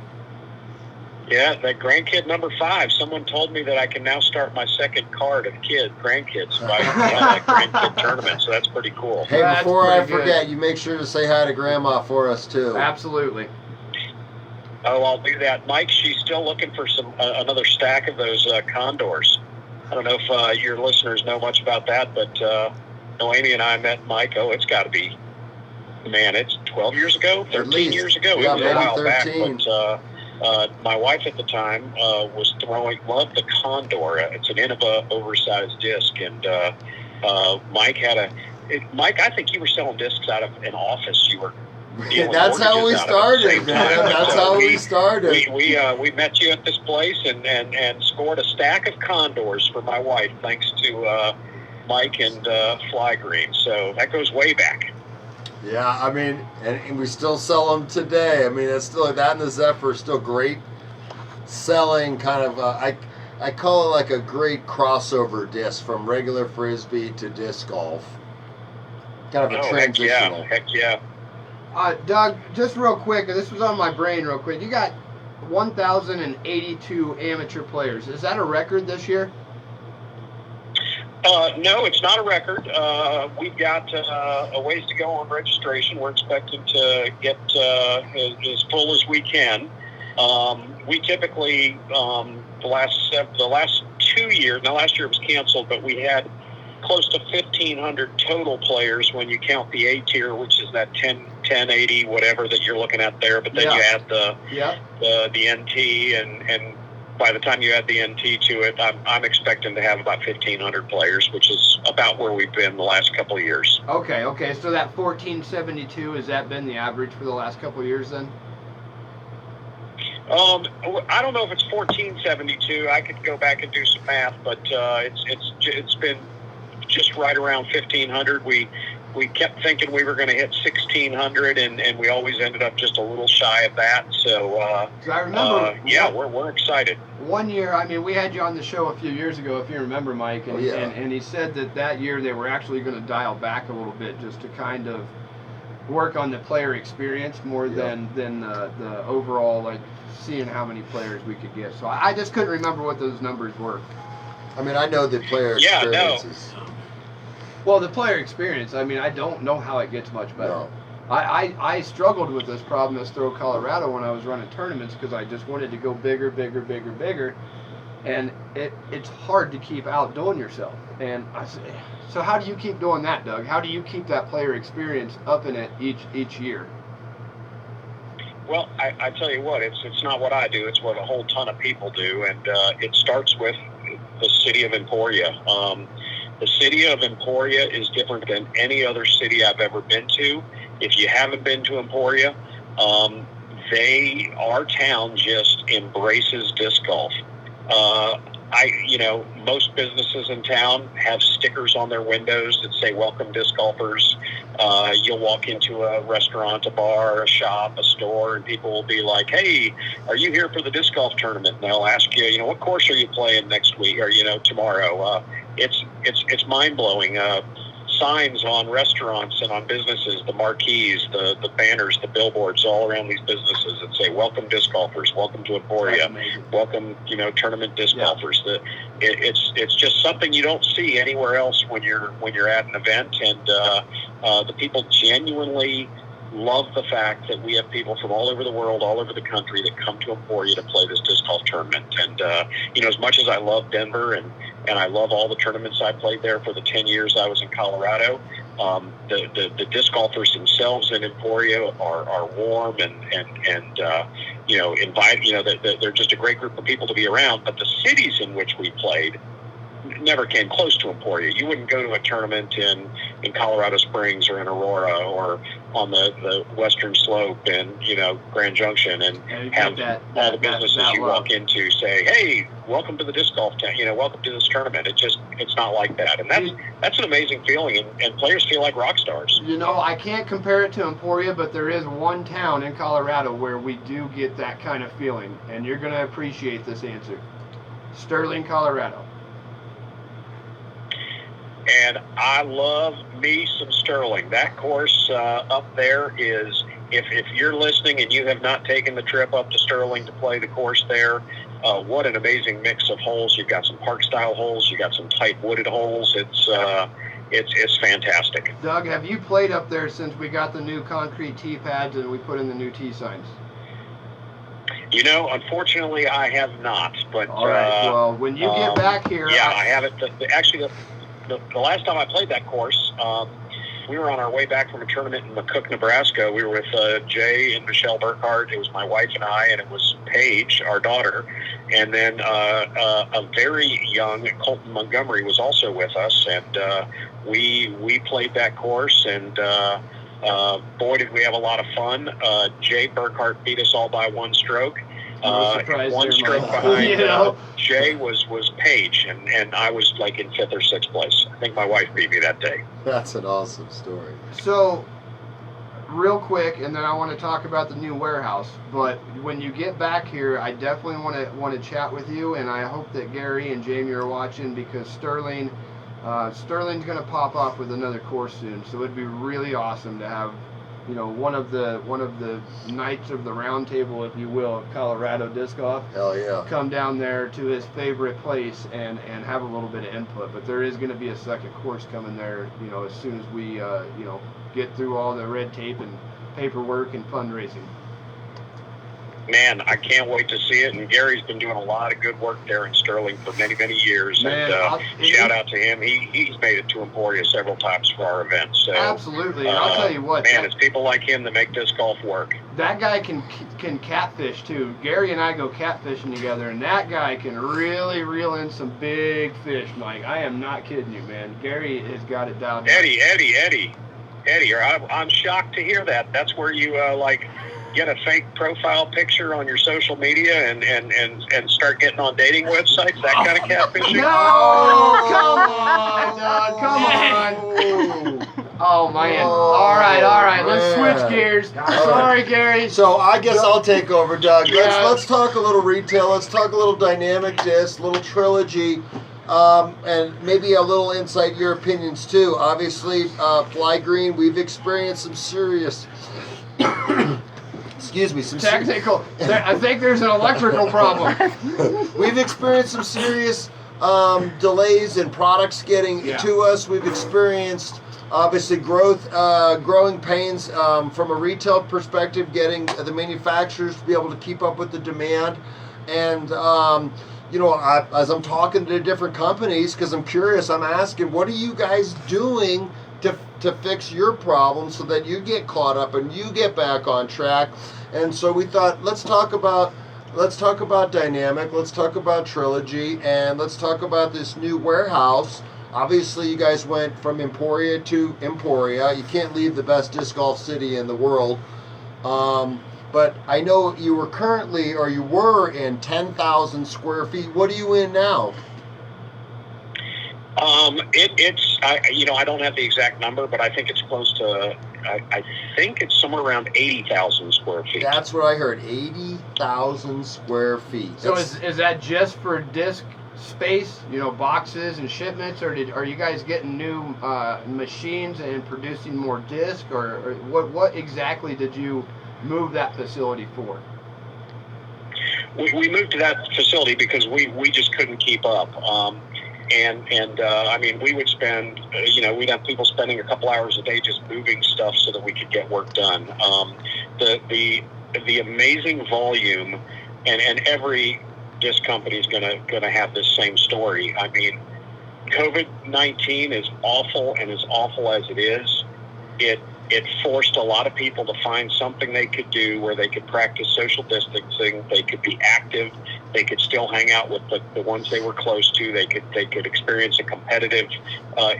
Yeah, that grandkid number 5. Someone told me that I can now start my second card of grandkids by that grandkid tournament. So that's pretty cool. Hey, That's before I pretty good. forget, you make sure to say hi to Grandma for us too. Absolutely. Oh, I'll do that. Mike, she's still looking for some another stack of those condors. I don't know if your listeners know much about that, but Noemi and I met Mike. Oh, it's got to be, man, it's 12 years ago, 13 years ago. Yeah, It was maybe a while 13. back, but my wife at the time loved the condor. It's an Innova oversized disc, and Mike Mike, I think you were selling discs out of an office. You were dealing That's how we mortgages out of at the started, same man. time. That's So how we started. we met you at this place and scored a stack of condors for my wife, thanks to Mike and Flygrand. So that goes way back. Yeah, I mean, and we still sell them today. I mean, it's still that and the Zephyr are still great selling. Kind of, I call it like a great crossover disc from regular frisbee to disc golf. Kind of a transitional. Heck yeah. Doug, just real quick, this was on my brain real quick. You got 1,082 amateur players. Is that a record this year? No, it's not a record. We've got a ways to go on registration. We're expecting to get as full as we can. We typically the last 2 years. Now, last year it was canceled, but we had close to 1,500 total players when you count the A tier, which is that 1080 whatever that you're looking at there. But then you add the NT and by the time you add the NT to it, I'm expecting to have about 1,500 players, which is about where we've been the last couple of years. Okay. So that 1,472, has that been the average for the last couple of years then? I don't know if it's 1,472. I could go back and do some math, but it's been just right around 1,500. We kept thinking we were going to hit 1,600, and we always ended up just a little shy of that. So I remember. We're excited. One year, I mean, we had you on the show a few years ago, if you remember, Mike, and and he said that year they were actually going to dial back a little bit just to kind of work on the player experience more than the overall, like, seeing how many players we could get. So I just couldn't remember what those numbers were. I mean, I know the player experiences. Well, the player experience, I mean, I don't know how it gets much better. No. I struggled with this problem as Throw Colorado when I was running tournaments because I just wanted to go bigger, and it's hard to keep outdoing yourself. And so how do you keep doing that, Doug? How do you keep that player experience up in it each year? Well, I tell you what, it's not what I do, it's what a whole ton of people do, and it starts with the city of Emporia. The city of Emporia is different than any other city I've ever been to. If you haven't been to Emporia, our town just embraces disc golf. Most businesses in town have stickers on their windows that say "Welcome Disc Golfers." You'll walk into a restaurant, a bar, a shop, a store, and people will be like, "Hey, are you here for the disc golf tournament?" And they'll ask you, what course are you playing next week or tomorrow? It's mind blowing. Signs on restaurants and on businesses, the marquees, the banners, the billboards all around these businesses that say "Welcome Disc Golfers," "Welcome to Emporia," "Welcome, tournament disc golfers." It's just something you don't see anywhere else when you're at an event, and the people genuinely love the fact that we have people from all over the world, all over the country that come to Emporia to play this disc golf tournament. And as much as I love Denver and I love all the tournaments I played there for the 10 years I was in Colorado, the disc golfers themselves in Emporia are warm and invite. They're just a great group of people to be around. But the cities in which we played never came close to Emporia. You wouldn't go to a tournament in Colorado Springs or in Aurora or on the western slope in Grand Junction and have all the businesses you walk into say, "Hey, welcome to the disc golf town. Welcome to this tournament." It's not like that, and that's an amazing feeling, and players feel like rock stars. I can't compare it to Emporia, but there is one town in Colorado where we do get that kind of feeling, and you're going to appreciate this answer: Sterling, Colorado. And I love me some Sterling. That course up there is if you're listening and you have not taken the trip up to Sterling to play the course there, what an amazing mix of holes. You've got some park style holes, you've got some tight wooded holes. It's fantastic. Doug, have you played up there since we got the new concrete tee pads and we put in the new tee signs? You know, unfortunately, I have not. But all right. Well, when you get back here, yeah, I haven't. Actually, the last time I played that course, we were on our way back from a tournament in McCook, Nebraska. We were with Jay and Michelle Burkhart. It was my wife and I, and it was Paige, our daughter, and then a very young Colton Montgomery was also with us, and we played that course, and boy, did we have a lot of fun. Jay Burkhart beat us all by one stroke. One stroke behind Jay was Paige, and I was like in 5th or 6th place. I think my wife beat me that day. That's an awesome story. So, real quick, and then I want to talk about the new warehouse. But when you get back here, I definitely want to chat with you, and I hope that Gary and Jamie are watching, because Sterling's going to pop off with another course soon. So it'd be really awesome to have, you know, one of the knights of the round table, if you will, of Colorado disc golf. Hell yeah. Come down there to his favorite place and have a little bit of input. But there is going to be a second course coming there, you know, as soon as we you know, get through all the red tape and paperwork and fundraising. Man, I can't wait to see it. And Gary's been doing a lot of good work there in Sterling for many, many years. Man, and shout out to him. He's made it to Emporia several times for our events. So, absolutely. And I'll tell you what. Man, it's people like him that make disc golf work. That guy can catfish too. Gary and I go catfishing together, and that guy can really reel in some big fish, Mike. I am not kidding you, man. Gary has got it down. Eddie, I'm shocked to hear that. That's where you get a fake profile picture on your social media and start getting on dating websites, that kind of catfishing? No, come on, Doug, come on. Oh, man. All right, let's switch gears. Sorry, Gary. So I guess I'll take over, Doug. Yeah. Let's talk a little retail. Let's talk a little dynamic disc, a little trilogy, and maybe a little insight your opinions too. Obviously, Flygrand, we've experienced some serious... Excuse me. Some technical. I think there's an electrical problem. We've experienced some serious delays in products getting to us. We've experienced obviously growing pains from a retail perspective, getting the manufacturers to be able to keep up with the demand. And you know, as I'm talking to different companies, because I'm curious, I'm asking, what are you guys doing to fix your problem so that you get caught up and you get back on track? And so we thought, let's talk about dynamic, let's talk about trilogy, and let's talk about this new warehouse. Obviously, you guys went from Emporia to Emporia. You can't leave the best disc golf city in the world. But I know you were in 10,000 square feet. What are you in now? I don't have the exact number, but I think it's close to, I think it's somewhere around 80,000 square feet. That's what I heard, 80,000 square feet. So is that just for disc space, you know, boxes and shipments, or are you guys getting new machines and producing more disc, or what exactly did you move that facility for? We moved to that facility because we just couldn't keep up. I mean, we would spend, we'd have people spending a couple hours a day just moving stuff so that we could get work done. The amazing volume, and every disc company is gonna have this same story. I mean, COVID-19 is awful, and as awful as it is, it forced a lot of people to find something they could do where they could practice social distancing, they could be active, they could still hang out with the ones they were close to, they could experience a competitive a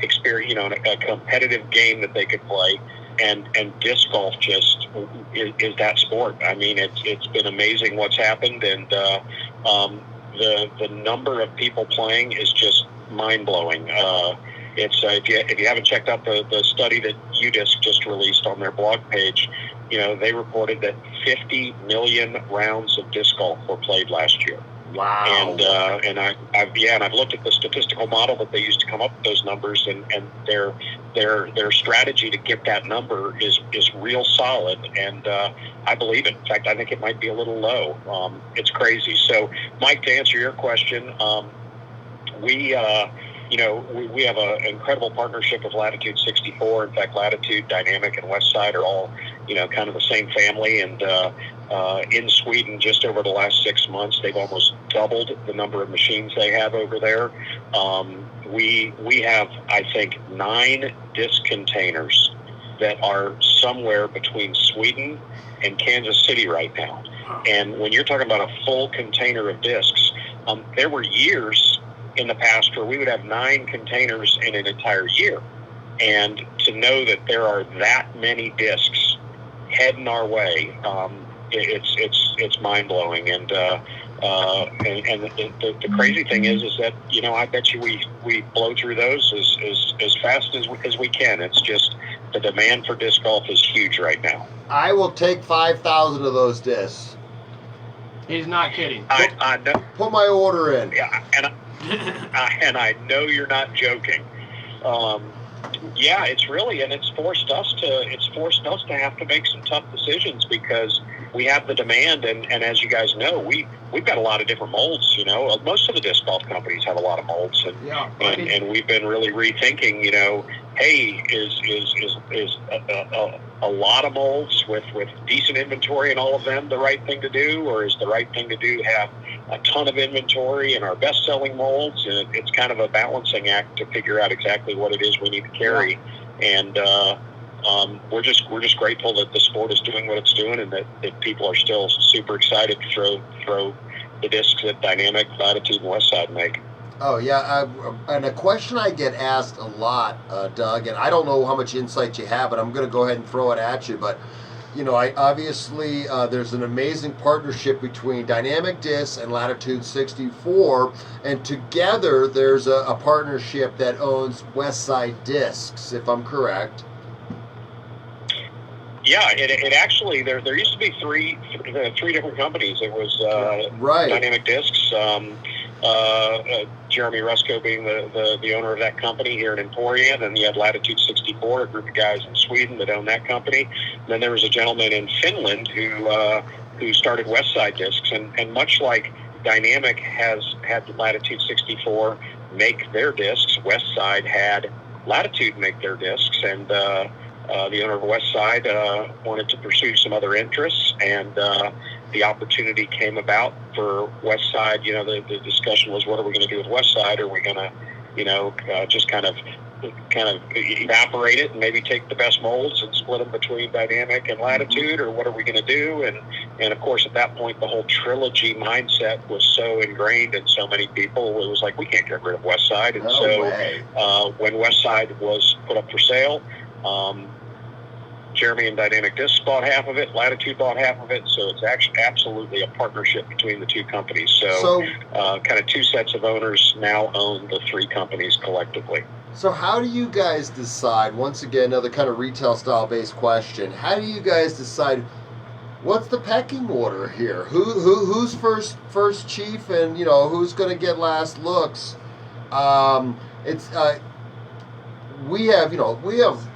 competitive game that they could play, and disc golf just is that sport. I mean, it's been amazing what's happened, and the number of people playing is just mind-blowing. If you haven't checked out the study that UDisc just released on their blog page, they reported that 50 million rounds of disc golf were played last year. Wow. And I've looked at the statistical model that they used to come up with those numbers, and their strategy to get that number is real solid, and I believe it. In fact, I think it might be a little low. It's crazy. So, Mike, to answer your question, we have an incredible partnership with Latitude 64. In fact, Latitude, Dynamic, and Westside are all, kind of the same family. And in Sweden, just over the last 6 months, they've almost doubled the number of machines they have over there. We have, I think, 9 disc containers that are somewhere between Sweden and Kansas City right now. And when you're talking about a full container of discs, there were years in the past where we would have 9 containers in an entire year. And to know that there are that many discs heading our way, it's mind-blowing. And the crazy thing is that, I bet you we blow through those as fast as we can. It's just the demand for disc golf is huge right now. I will take 5,000 of those discs. He's not kidding. I know. Put my order in. Yeah, and I know you're not joking. Yeah, it's forced us to have to make some tough decisions because we have the demand, and as you guys know, we've got a lot of different molds. Most of the disc golf companies have a lot of molds, and we've been really rethinking. Hey, is a lot of molds with decent inventory and all of them the right thing to do, or is the right thing to do have a ton of inventory in our best-selling molds? And it's kind of a balancing act to figure out exactly what it is we need to carry. And we're just grateful that the sport is doing what it's doing, and that people are still super excited to throw the discs that Dynamic, Latitude, and Westside make. Oh, yeah, and a question I get asked a lot, Doug, and I don't know how much insight you have, but I'm going to go ahead and throw it at you, but, I obviously, there's an amazing partnership between Dynamic Discs and Latitude 64, and together there's a partnership that owns Westside Discs, if I'm correct. Yeah, it actually, there used to be three different companies. It was right. Dynamic Discs, Jeremy Rusko being the owner of that company here in Emporia, and then you had Latitude 64, a group of guys in Sweden that owned that company. And then there was a gentleman in Finland who started Westside Discs, and much like Dynamic has had Latitude 64 make their discs, Westside had Latitude make their discs, and the owner of Westside wanted to pursue some other interests, and the opportunity came about for Westside. The discussion was, what are we going to do with Westside? Are we going to, just kind of evaporate it and maybe take the best molds and split them between Dynamic and Latitude, or what are we going to do? And of course, at that point, the whole trilogy mindset was so ingrained in so many people. It was like, we can't get rid of Westside. And when Westside was put up for sale, Jeremy and Dynamic Discs bought half of it, Latitude bought half of it, so it's actually absolutely a partnership between the two companies. So kind of two sets of owners now own the 3 companies collectively. So how do you guys decide, once again, another kind of retail style based question, how do you guys decide what's the pecking order here? Who's first chief, and who's going to get last looks? We have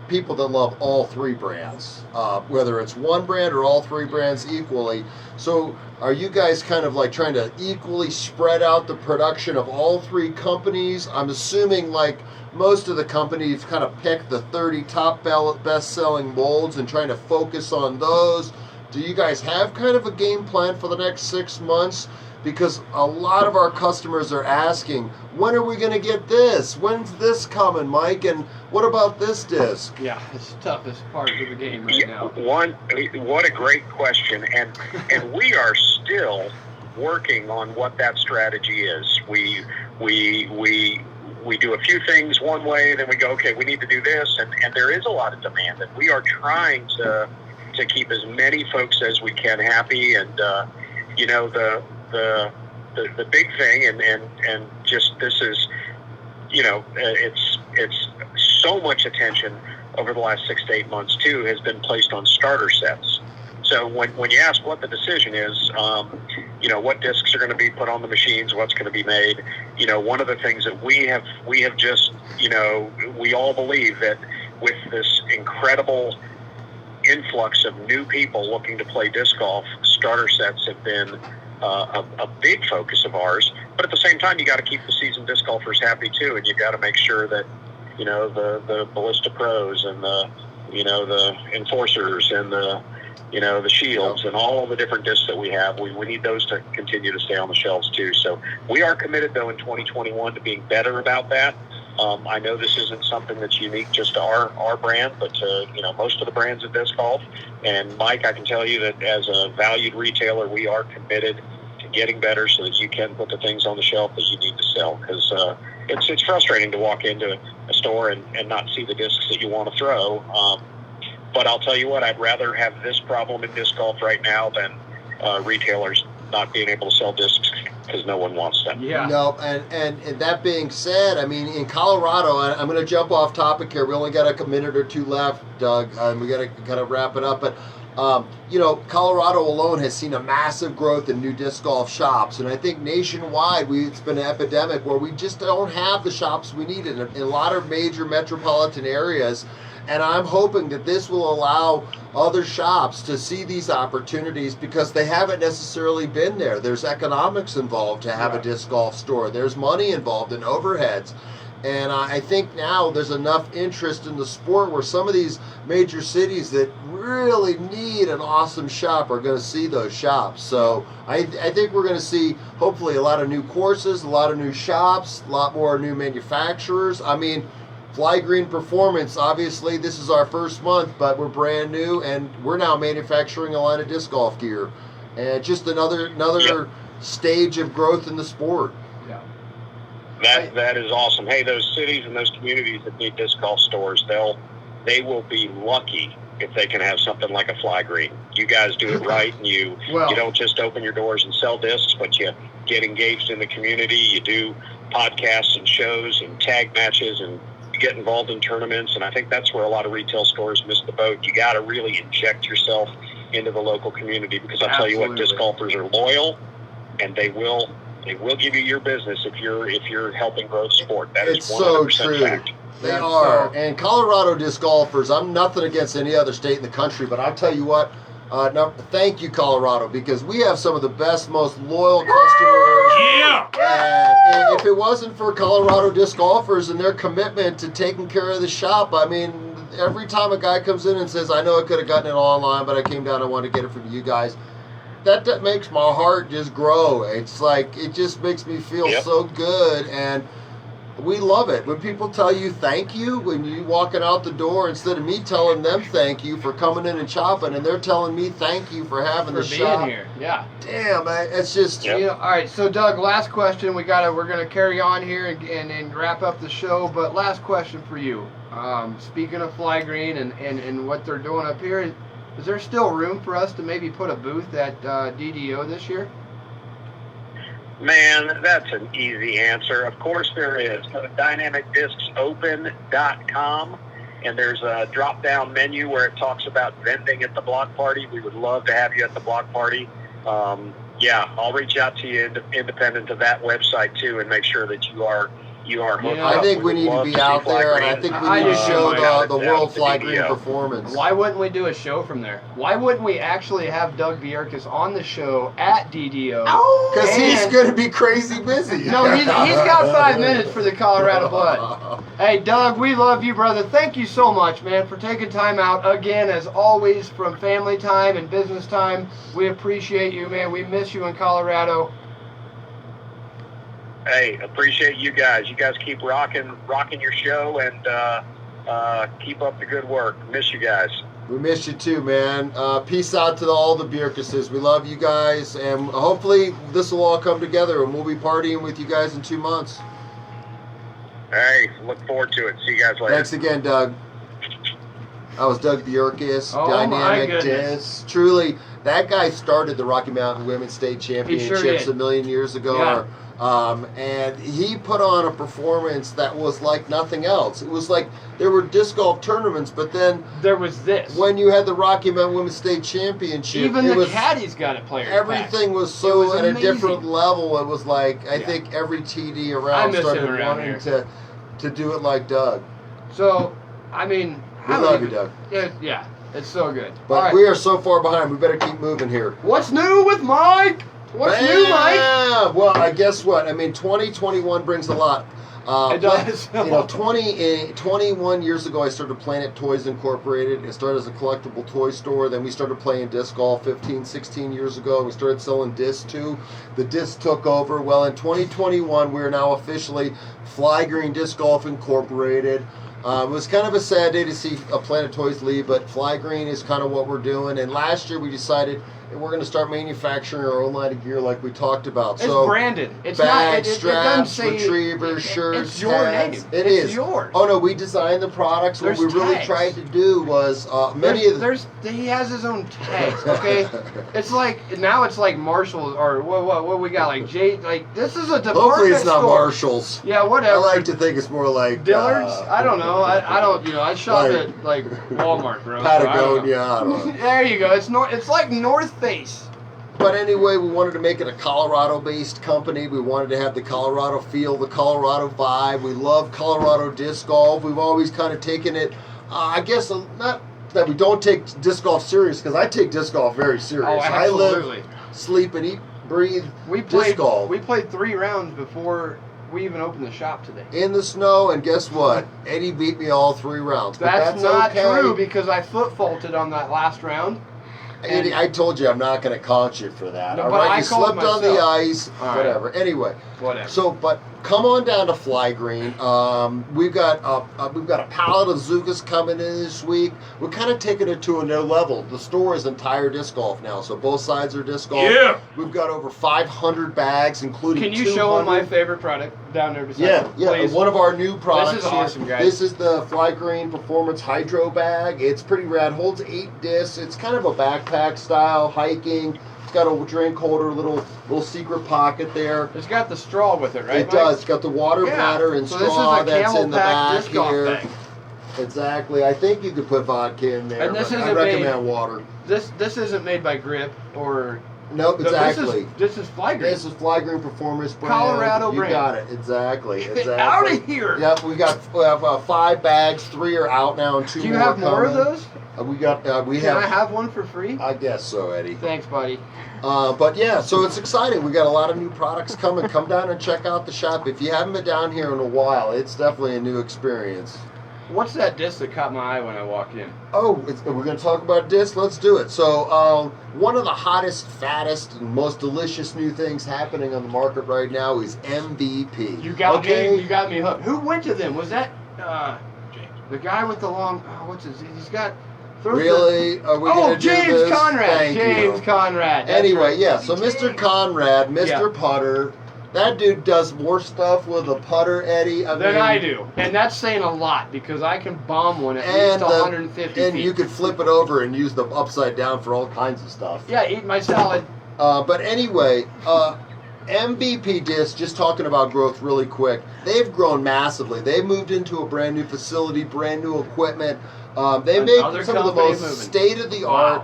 people that love all 3 brands, whether it's one brand or all 3 brands equally. So are you guys kind of like trying to equally spread out the production of all 3 companies? I'm assuming like most of the companies kind of pick the 30 top best-selling molds and trying to focus on those. Do you guys have kind of a game plan for the next 6 months? Because a lot of our customers are asking, when are we going to get this? When's this coming, Mike? And what about this disc? Yeah, it's the toughest part of the game right now. What a great question. And we are still working on what that strategy is. We do a few things one way, then we go, okay, we need to do this. And there is a lot of demand. And we are trying to keep as many folks as we can happy. And, the big thing, and just this is, it's so much attention over the last 6 to 8 months too has been placed on starter sets. So when you ask what the decision is, what discs are going to be put on the machines, what's going to be made, one of the things that we have just, we all believe that with this incredible influx of new people looking to play disc golf, starter sets have been a big focus of ours. But at the same time, you got to keep the seasoned disc golfers happy too, and you got to make sure that the Ballista Pros and the Enforcers and the Shields and all the different discs that we have, we need those to continue to stay on the shelves too. So we are committed though in 2021 to being better about that. I know this isn't something that's unique just to our brand, but to most of the brands of disc golf. And Mike, I can tell you that as a valued retailer, we are committed to getting better so that you can put the things on the shelf that you need to sell. Because it's frustrating to walk into a store and not see the discs that you want to throw. But I'll tell you what, I'd rather have this problem in disc golf right now than retailers not being able to sell discs because no one wants them. Yeah. No, and that being said, I mean, in Colorado, and I'm going to jump off topic here. We only got a minute or two left, Doug. We got to kind of wrap it up. But, Colorado alone has seen a massive growth in new disc golf shops. And I think nationwide, it's been an epidemic where we just don't have the shops we need in a lot of major metropolitan areas. And I'm hoping that this will allow other shops to see these opportunities because they haven't necessarily been there. There's economics involved to have a disc golf store. There's money involved in overheads. And I think now there's enough interest in the sport where some of these major cities that really need an awesome shop are going to see those shops. So I think we're going to see hopefully a lot of new courses, a lot of new shops, a lot more new manufacturers. I mean, Flygrand Performance, obviously this is our first month, but we're brand new and we're now manufacturing a line of disc golf gear. And just another stage of growth in the sport. Yeah. That is awesome. Hey, those cities and those communities that need disc golf stores, they will be lucky if they can have something like a Flygrand. You guys do it right, and you don't just open your doors and sell discs, but you get engaged in the community. You do podcasts and shows and tag matches and get involved in tournaments, and I think that's where a lot of retail stores miss the boat. You got to really inject yourself into the local community because I'll tell you what, disc golfers are loyal, and they will give you your business if you're helping grow the sport. That is 100% so true. fact. They are. And Colorado disc golfers, I'm nothing against any other state in the country, but I'll tell you what, thank you, Colorado, because we have some of the best, most loyal customers. Yeah! And if it wasn't for Colorado disc golfers and their commitment to taking care of the shop, I mean, every time a guy comes in and says, I know I could have gotten it online, but I came down and wanted to get it from you guys, that makes my heart just grow. It's like, it just makes me feel so good, and we love it. When people tell you thank you, when you walking out the door, instead of me telling them thank you for coming in and shopping, and they're telling me thank you for having the shop. Being here. Yeah. Damn, it's just... All right, so Doug, last question. We're gonna carry on here and wrap up the show, but last question for you. Speaking of Flygrand and what they're doing up here, is there still room for us to maybe put a booth at DDO this year? Man, that's an easy answer. Of course there is. Go to dynamicdiscsopen.com, and there's a drop-down menu where it talks about vending at the block party. We would love to have you at the block party. I'll reach out to you independent of that website too, and make sure that you are hooked up. I think we need to be out there, and I think we need to show the World Flygrand Performance. Why wouldn't we do a show from there? Why wouldn't we actually have Doug Bierkus on the show at DDO? Because he's going to be crazy busy. No, he's got 5 minutes for the Colorado Blood. Hey, Doug, we love you, brother. Thank you so much, man, for taking time out again, as always, from family time and business time. We appreciate you, man. We miss you in Colorado. Hey, appreciate you guys. You guys keep rocking your show, and keep up the good work. Miss you guys. We miss you too, man. Peace out to all the Bierkuses. We love you guys, and hopefully this will all come together, and we'll be partying with you guys in 2 months. Hey, look forward to it. See you guys later. Thanks again, Doug. That was Doug Bjorkis, Oh, my Dynamic goodness. Disc. Truly, that guy started the Rocky Mountain Women's State Championships did. a million years ago. And he put on a performance that was like nothing else. It was like there were disc golf tournaments, but then There was this. when you had the Rocky Mountain Women's State Championship, Even it the was, caddies got it players. everything was It so was at a amazing. different level. It was like I Yeah. think every TD I around miss started him around wanting here. to do it like Doug. So, I mean, We how love even- you, Doug. Yeah, it's so good. But All right. we are so far behind. We better keep moving here. What's new with Mike? What's new, Mike? Bam! Well, I guess what? I mean, 2021 brings a lot. It does. 21 years ago, I started Planet Toys Incorporated. It started as a collectible toy store. Then we started playing disc golf 15, 16 years ago. We started selling discs too. The discs took over. Well, in 2021, we are now officially Flygrand Disc Golf Incorporated. It was kind of a sad day to see Planet Toys leave, but Flygrand is kind of what we're doing. And last year, we decided we're going to start manufacturing our own line of gear like we talked about. It's So branded. It's bags, not. It doesn't straps, say retrievers, shirts, It's your hats. name. It It's is. yours. Oh no, we designed the products. There's what we really tags. tried to do was He has his own tags. Okay, it's like now it's like Marshalls or what we got like this is a department Hopefully it's not store. Marshalls. Yeah, I whatever. like to think it's more like Dillard's. I don't know. I don't. I shop like at like Walmart, bro. so I don't know. Patagonia. I don't know. There you go. It's like North Face. But anyway, we wanted to make it a Colorado-based company. We wanted to have the Colorado feel, the Colorado vibe. We love Colorado disc golf. We've always kind of taken it, I guess, not that we don't take disc golf serious, because I take disc golf very serious. Oh, I absolutely. live, sleep, and eat, breathe We disc played. golf. We played 3 rounds before we even opened the shop today. In the snow, and guess what? Eddie beat me all 3 rounds. But That's not okay. true because I foot faulted on that last round. Eddie, I told you I'm not going to count you for that. No, all but right, I you called slipped on the myself. ice. All right. Whatever. Anyway. Whatever. So, but come on down to Flygrand. We've got a pallet of Zugas coming in this week. We're kind of taking it to a new level. The store is entire disc golf now, so both sides are disc golf. Yeah. We've got over 500 bags, including. Can you show them my 200 favorite product down there beside Yeah, me, yeah. please? One of our new products. This is here. awesome, guys. This is the Flygrand Performance Hydro Bag. It's pretty rad. Holds 8 discs. It's kind of a backpack style hiking. It's got a drink holder, little secret pocket there. It's got the straw with it, right? It Mike? does. It's got the water Yeah. bladder and So this is straw a that's camel in the pack back disc golf here. bag. Exactly. I think you could put vodka in there, And this but I isn't recommend water. This isn't made by Grip or. Nope, exactly. This is Flygrand. This is Flygrand Performance brand. Colorado you brand. got it. Exactly. Get Exactly. out of here. Yep, we have 5 bags. 3 are out now, and 2 Do more you have more of coming. those? We Can have. I have one for free? I guess so, Eddie. Thanks, buddy. But yeah, so it's exciting. We got a lot of new products coming. Come down and check out the shop. If you haven't been down here in a while, it's definitely a new experience. What's that disc that caught my eye when I walked in? Oh, we're going to talk about discs? Let's do it. So, one of the hottest, fattest, and most delicious new things happening on the market right now is MVP. You got okay? me. You got me hooked. Who went to them? Was that the guy with the long? what's his? He's got. Really? Are we Oh, going to do James this? Conrad. Thank James you. Conrad. That's Anyway, right. yeah, so Mr. Conrad, Mr. Yeah. Putter, that dude does more stuff with a putter, Eddie. Than mean, I do, and that's saying a lot because I can bomb one at And, least 150 and feet. you could flip it over and use them upside down for all kinds of stuff. Yeah, eat my salad. But anyway, MVP Disc, just talking about growth really quick, they've grown massively. They've moved into a brand new facility, brand new equipment. They Another make some of the company most moving. state-of-the-art,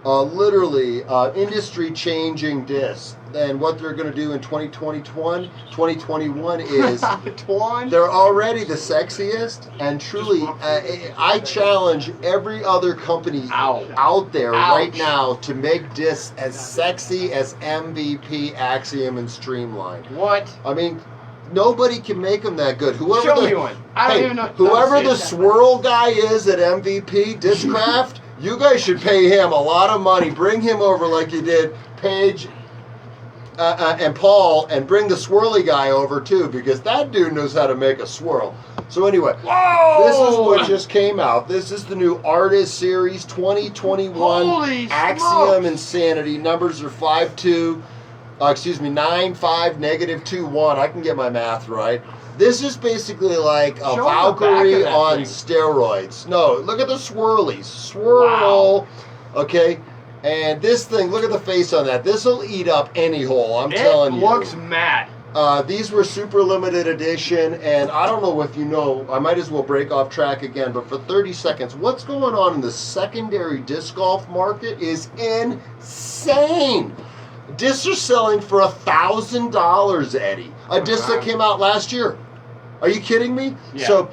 literally industry-changing discs. And what they're going to do in 2021 is Twan. they're already the sexiest, and truly, I challenge every other company Ow. out there Ouch. right now to make discs as sexy as MVP, Axiom, and Streamline. What? I mean, nobody can make them that good. Whoever Show the, me one. I don't hey, even know. whoever the Don't say that. swirl guy is at MVP Discraft, you guys should pay him a lot of money. Bring him over like you did Paige and Paul, and bring the swirly guy over too, because that dude knows how to make a swirl. So anyway, Whoa! this is what just came out. This is the new Artist Series 2021 Holy Axiom smokes. Insanity. Numbers are 5-2. 9-5, -2-1. I can get my math right. This is basically like a Show 'em the back of Valkyrie that on thing. steroids. No, look at the swirlies. Swirl. Okay. And this thing, look at the face on that. This will eat up any hole, I'm telling you. It looks mad. These were super limited edition, and I don't know if you know, I might as well break off track again, but for 30 seconds, what's going on in the secondary disc golf market is insane. Discs are selling for $1,000, Eddie. A disc that came out last year. Are you kidding me? Yeah. So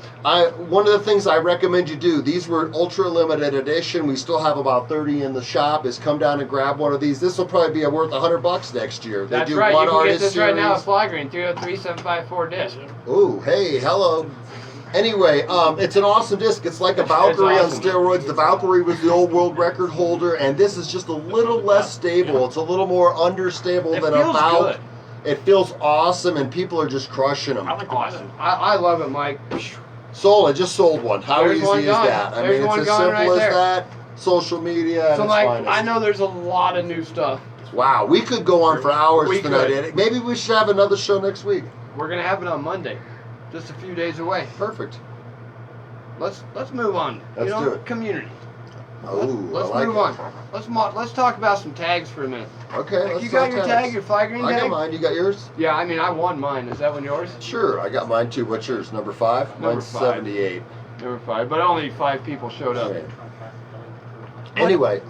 one of the things I recommend you do, these were ultra limited edition. We still have about 30 in the shop, is come down and grab one of these. This will probably be worth $100 next year. They That's do right. one You can get artist this right now at series. Flygrand, 303-754 disc. Ooh, hey, hello. Anyway, it's an awesome disc. It's like a Valkyrie on awesome. steroids. The Valkyrie was the old world record holder, and this is just a little less stable. It's a little more understable It than feels a Valk. good. It feels awesome, and people are just crushing them. Awesome. I love it, Mike. Sold. I just sold one. How There's easy one is gone. that? I There's mean, one it's as gone simple right as there. that. Social media. So, and Mike, finest. I know there's a lot of new stuff. Wow, we could go on for hours We tonight. could. Eddie. Maybe we should have another show next week. We're gonna have it on Monday, just a few days away. Perfect. Let's move on. Let's do it. Community. Oh, Let's I like move it. on. Let's talk about some tags for a minute. Okay, let's You got talk your tags. tag, your Flygrand I tag? got mine. You got yours? Yeah, I mean, I won mine. Is that one yours? Sure, I got mine too. What's yours? Number 5? Number Mine's 5. 78. Number 5, but only 5 people showed up. Okay. Anyway,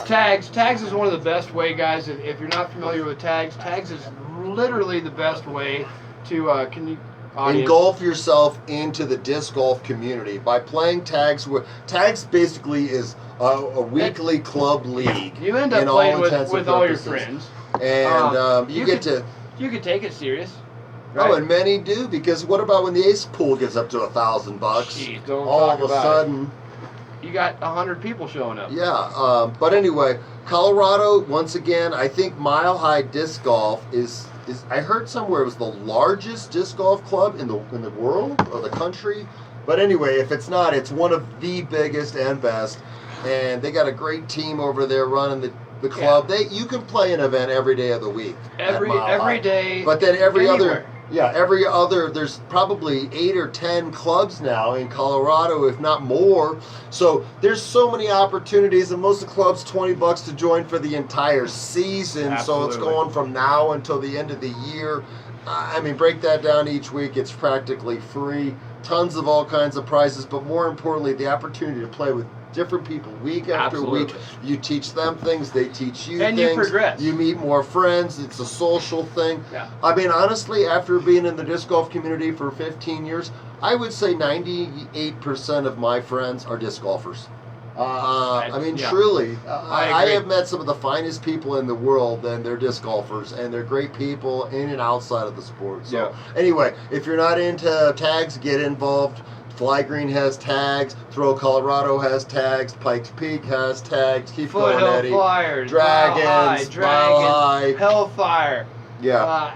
Tags is one of the best way, guys. If you're not familiar with tags is literally the best way to audience. engulf yourself into the disc golf community by playing tags. Tags basically is a weekly club league. You end in up playing all with intents and all your purposes. friends. And you get could- to. You could take it serious. Oh, and many do, because what about when the ace pool gets up to $1,000? Jeez, don't All talk of a about sudden, You got 100 people showing up. yeah. But anyway, Colorado once again. I think Mile High Disc Golf is. I heard somewhere it was the largest disc golf club in the world or the country. But anyway, if it's not, it's one of the biggest and best. And they got a great team over there running the club. Yeah. You can play an event every day of the week. at Mile High. Every day. But then every anywhere. other, there's probably 8 or 10 clubs now in Colorado, if not more. So there's so many opportunities, and most of the clubs $20 to join for the entire season. So it's Absolutely. going from now until the end of the year. I mean, break that down each week. It's practically free. Tons of all kinds of prizes, but more importantly, the opportunity to play with different people week after Absolutely. week. You teach them things, they teach you And you things. progress. You meet more friends. It's a social thing. Yeah. I mean, honestly, after being in the disc golf community for 15 years, I would say 98% of my friends are disc golfers. I mean, Yeah. truly, I I agree. have met some of the finest people in the world, and they're disc golfers, and they're great people in and outside of the sport. So, Yeah. anyway, if you're not into tags, get involved. Flygrand has tags. Throw Colorado has tags. Pikes Peak has tags. Keep going, Foothill Eddie. Flyers, Dragons, Mile High. Hellfire, Yeah.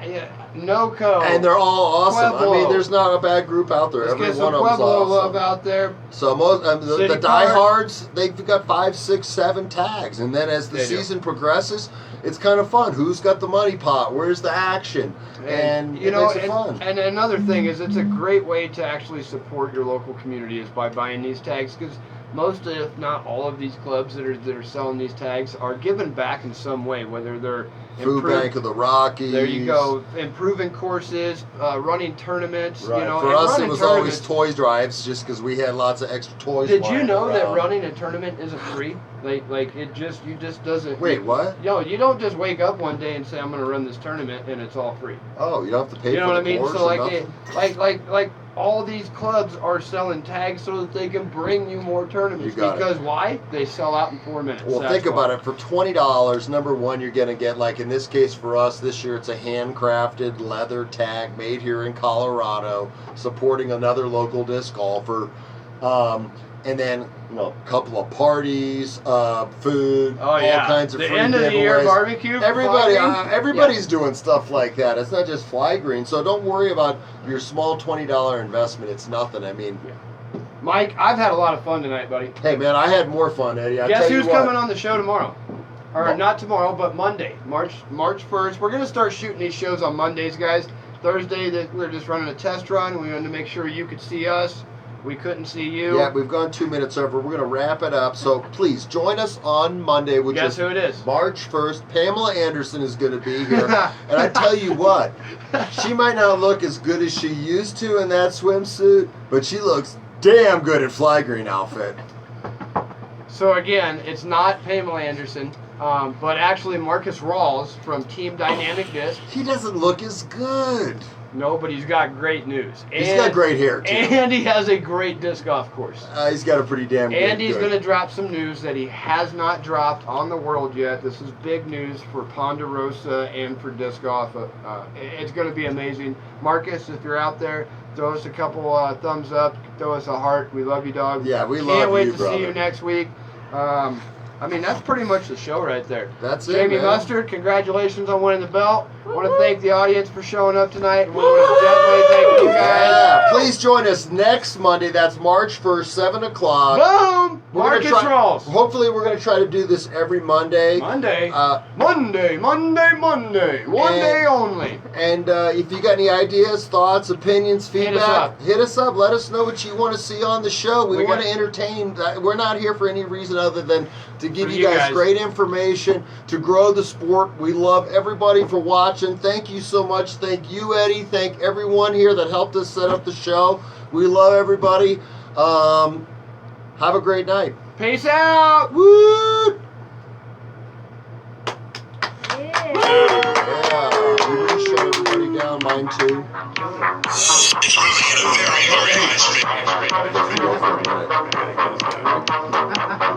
NoCo. And they're all awesome. I Pueblo. mean, there's not a bad group out there. Let's Every get one some of them's Pueblo awesome. love out there. So most the City Park. diehards, they've got 5, 6, 7 tags, and then as the They do. season progresses, it's kind of fun. Who's got the money pot? Where's the action? And you it know, makes it fun. and another thing is, it's a great way to actually support your local community is by buying these tags, because most, if not all, of these clubs that are selling these tags are giving back in some way, whether they're Food Bank of the Rockies. There you go. Improving courses, running tournaments. Right. You know, For and us, it running was tournaments- always toy drives, just because we had lots of extra toys. Did you lying know that around. running a tournament isn't free? Like you just doesn't. Wait, what? Yo, you don't just wake up one day and say I'm going to run this tournament and it's all free. Oh, you don't have to pay You know for what I the mean? course So or like, nothing? like all these clubs are selling tags so that they can bring you more tournaments. You got it. Because why? They sell out in 4 minutes. Well, think about it. For $20, number one, you're going to get, like in this case for us, this year it's a handcrafted leather tag made here in Colorado, supporting another local disc golfer. And then, a couple of parties, food, Oh yeah. all kinds of the free end of the year giveaways. barbecue. Everybody's doing stuff like that. It's not just Flygrand, so don't worry about your small $20 investment. It's nothing. I mean, Mike, I've had a lot of fun tonight, buddy. hey man, I had more fun, Eddie. I Guess tell you who's what. coming on the show tomorrow? Or Well- not tomorrow, but Monday, March 1st. We're gonna start shooting these shows on Mondays, guys. Thursday, that we're just running a test run. We wanted to make sure you could see us. We couldn't see you. Yeah, we've gone 2 minutes over. We're going to wrap it up. So please join us on Monday, which Guess is who it is? March 1st. Pamela Anderson is going to be here. And I tell you what, she might not look as good as she used to in that swimsuit, but she looks damn good at Flygrand outfit. So again, it's not Pamela Anderson, but actually Marcus Rawls from Team Dynamic Disc. He doesn't look as good. No, but he's got great news. He's got great hair, too. And he has a great disc golf course. He's got a pretty damn good. And he's going to drop some news that he has not dropped on the world yet. This is big news for Ponderosa and for disc golf. It's going to be amazing. Marcus, if you're out there, throw us a couple thumbs up. Throw us a heart. We love you, dog. Yeah, we love you, Can't wait to brother. see you next week. I mean, that's pretty much the show right there. That's it, Jamie man. Mustard, congratulations on winning the belt. I want to thank the audience for showing up tonight. We want to definitely thank you guys. Yeah, please join us next Monday. That's March 1st, 7 o'clock. Boom! We're gonna Marcus try- Rawls. Hopefully, we're going to try to do this every Monday. Monday. Monday. Monday. One day only. And if you got any ideas, thoughts, opinions, Hit us feedback, up. hit us up. Let us know what you want to see on the show. We We want got- to entertain. We're not here for any reason other than to give For you you guys guys. great information, to grow the sport. We love everybody for watching. Thank you so much. Thank you, Eddie. Thank everyone here that helped us set up the show. We love everybody. Have a great night. Peace out. Woo! Yeah. Yeah, you really shut everybody down. Mine too. It's moving at a very, very high speed. Go for a minute.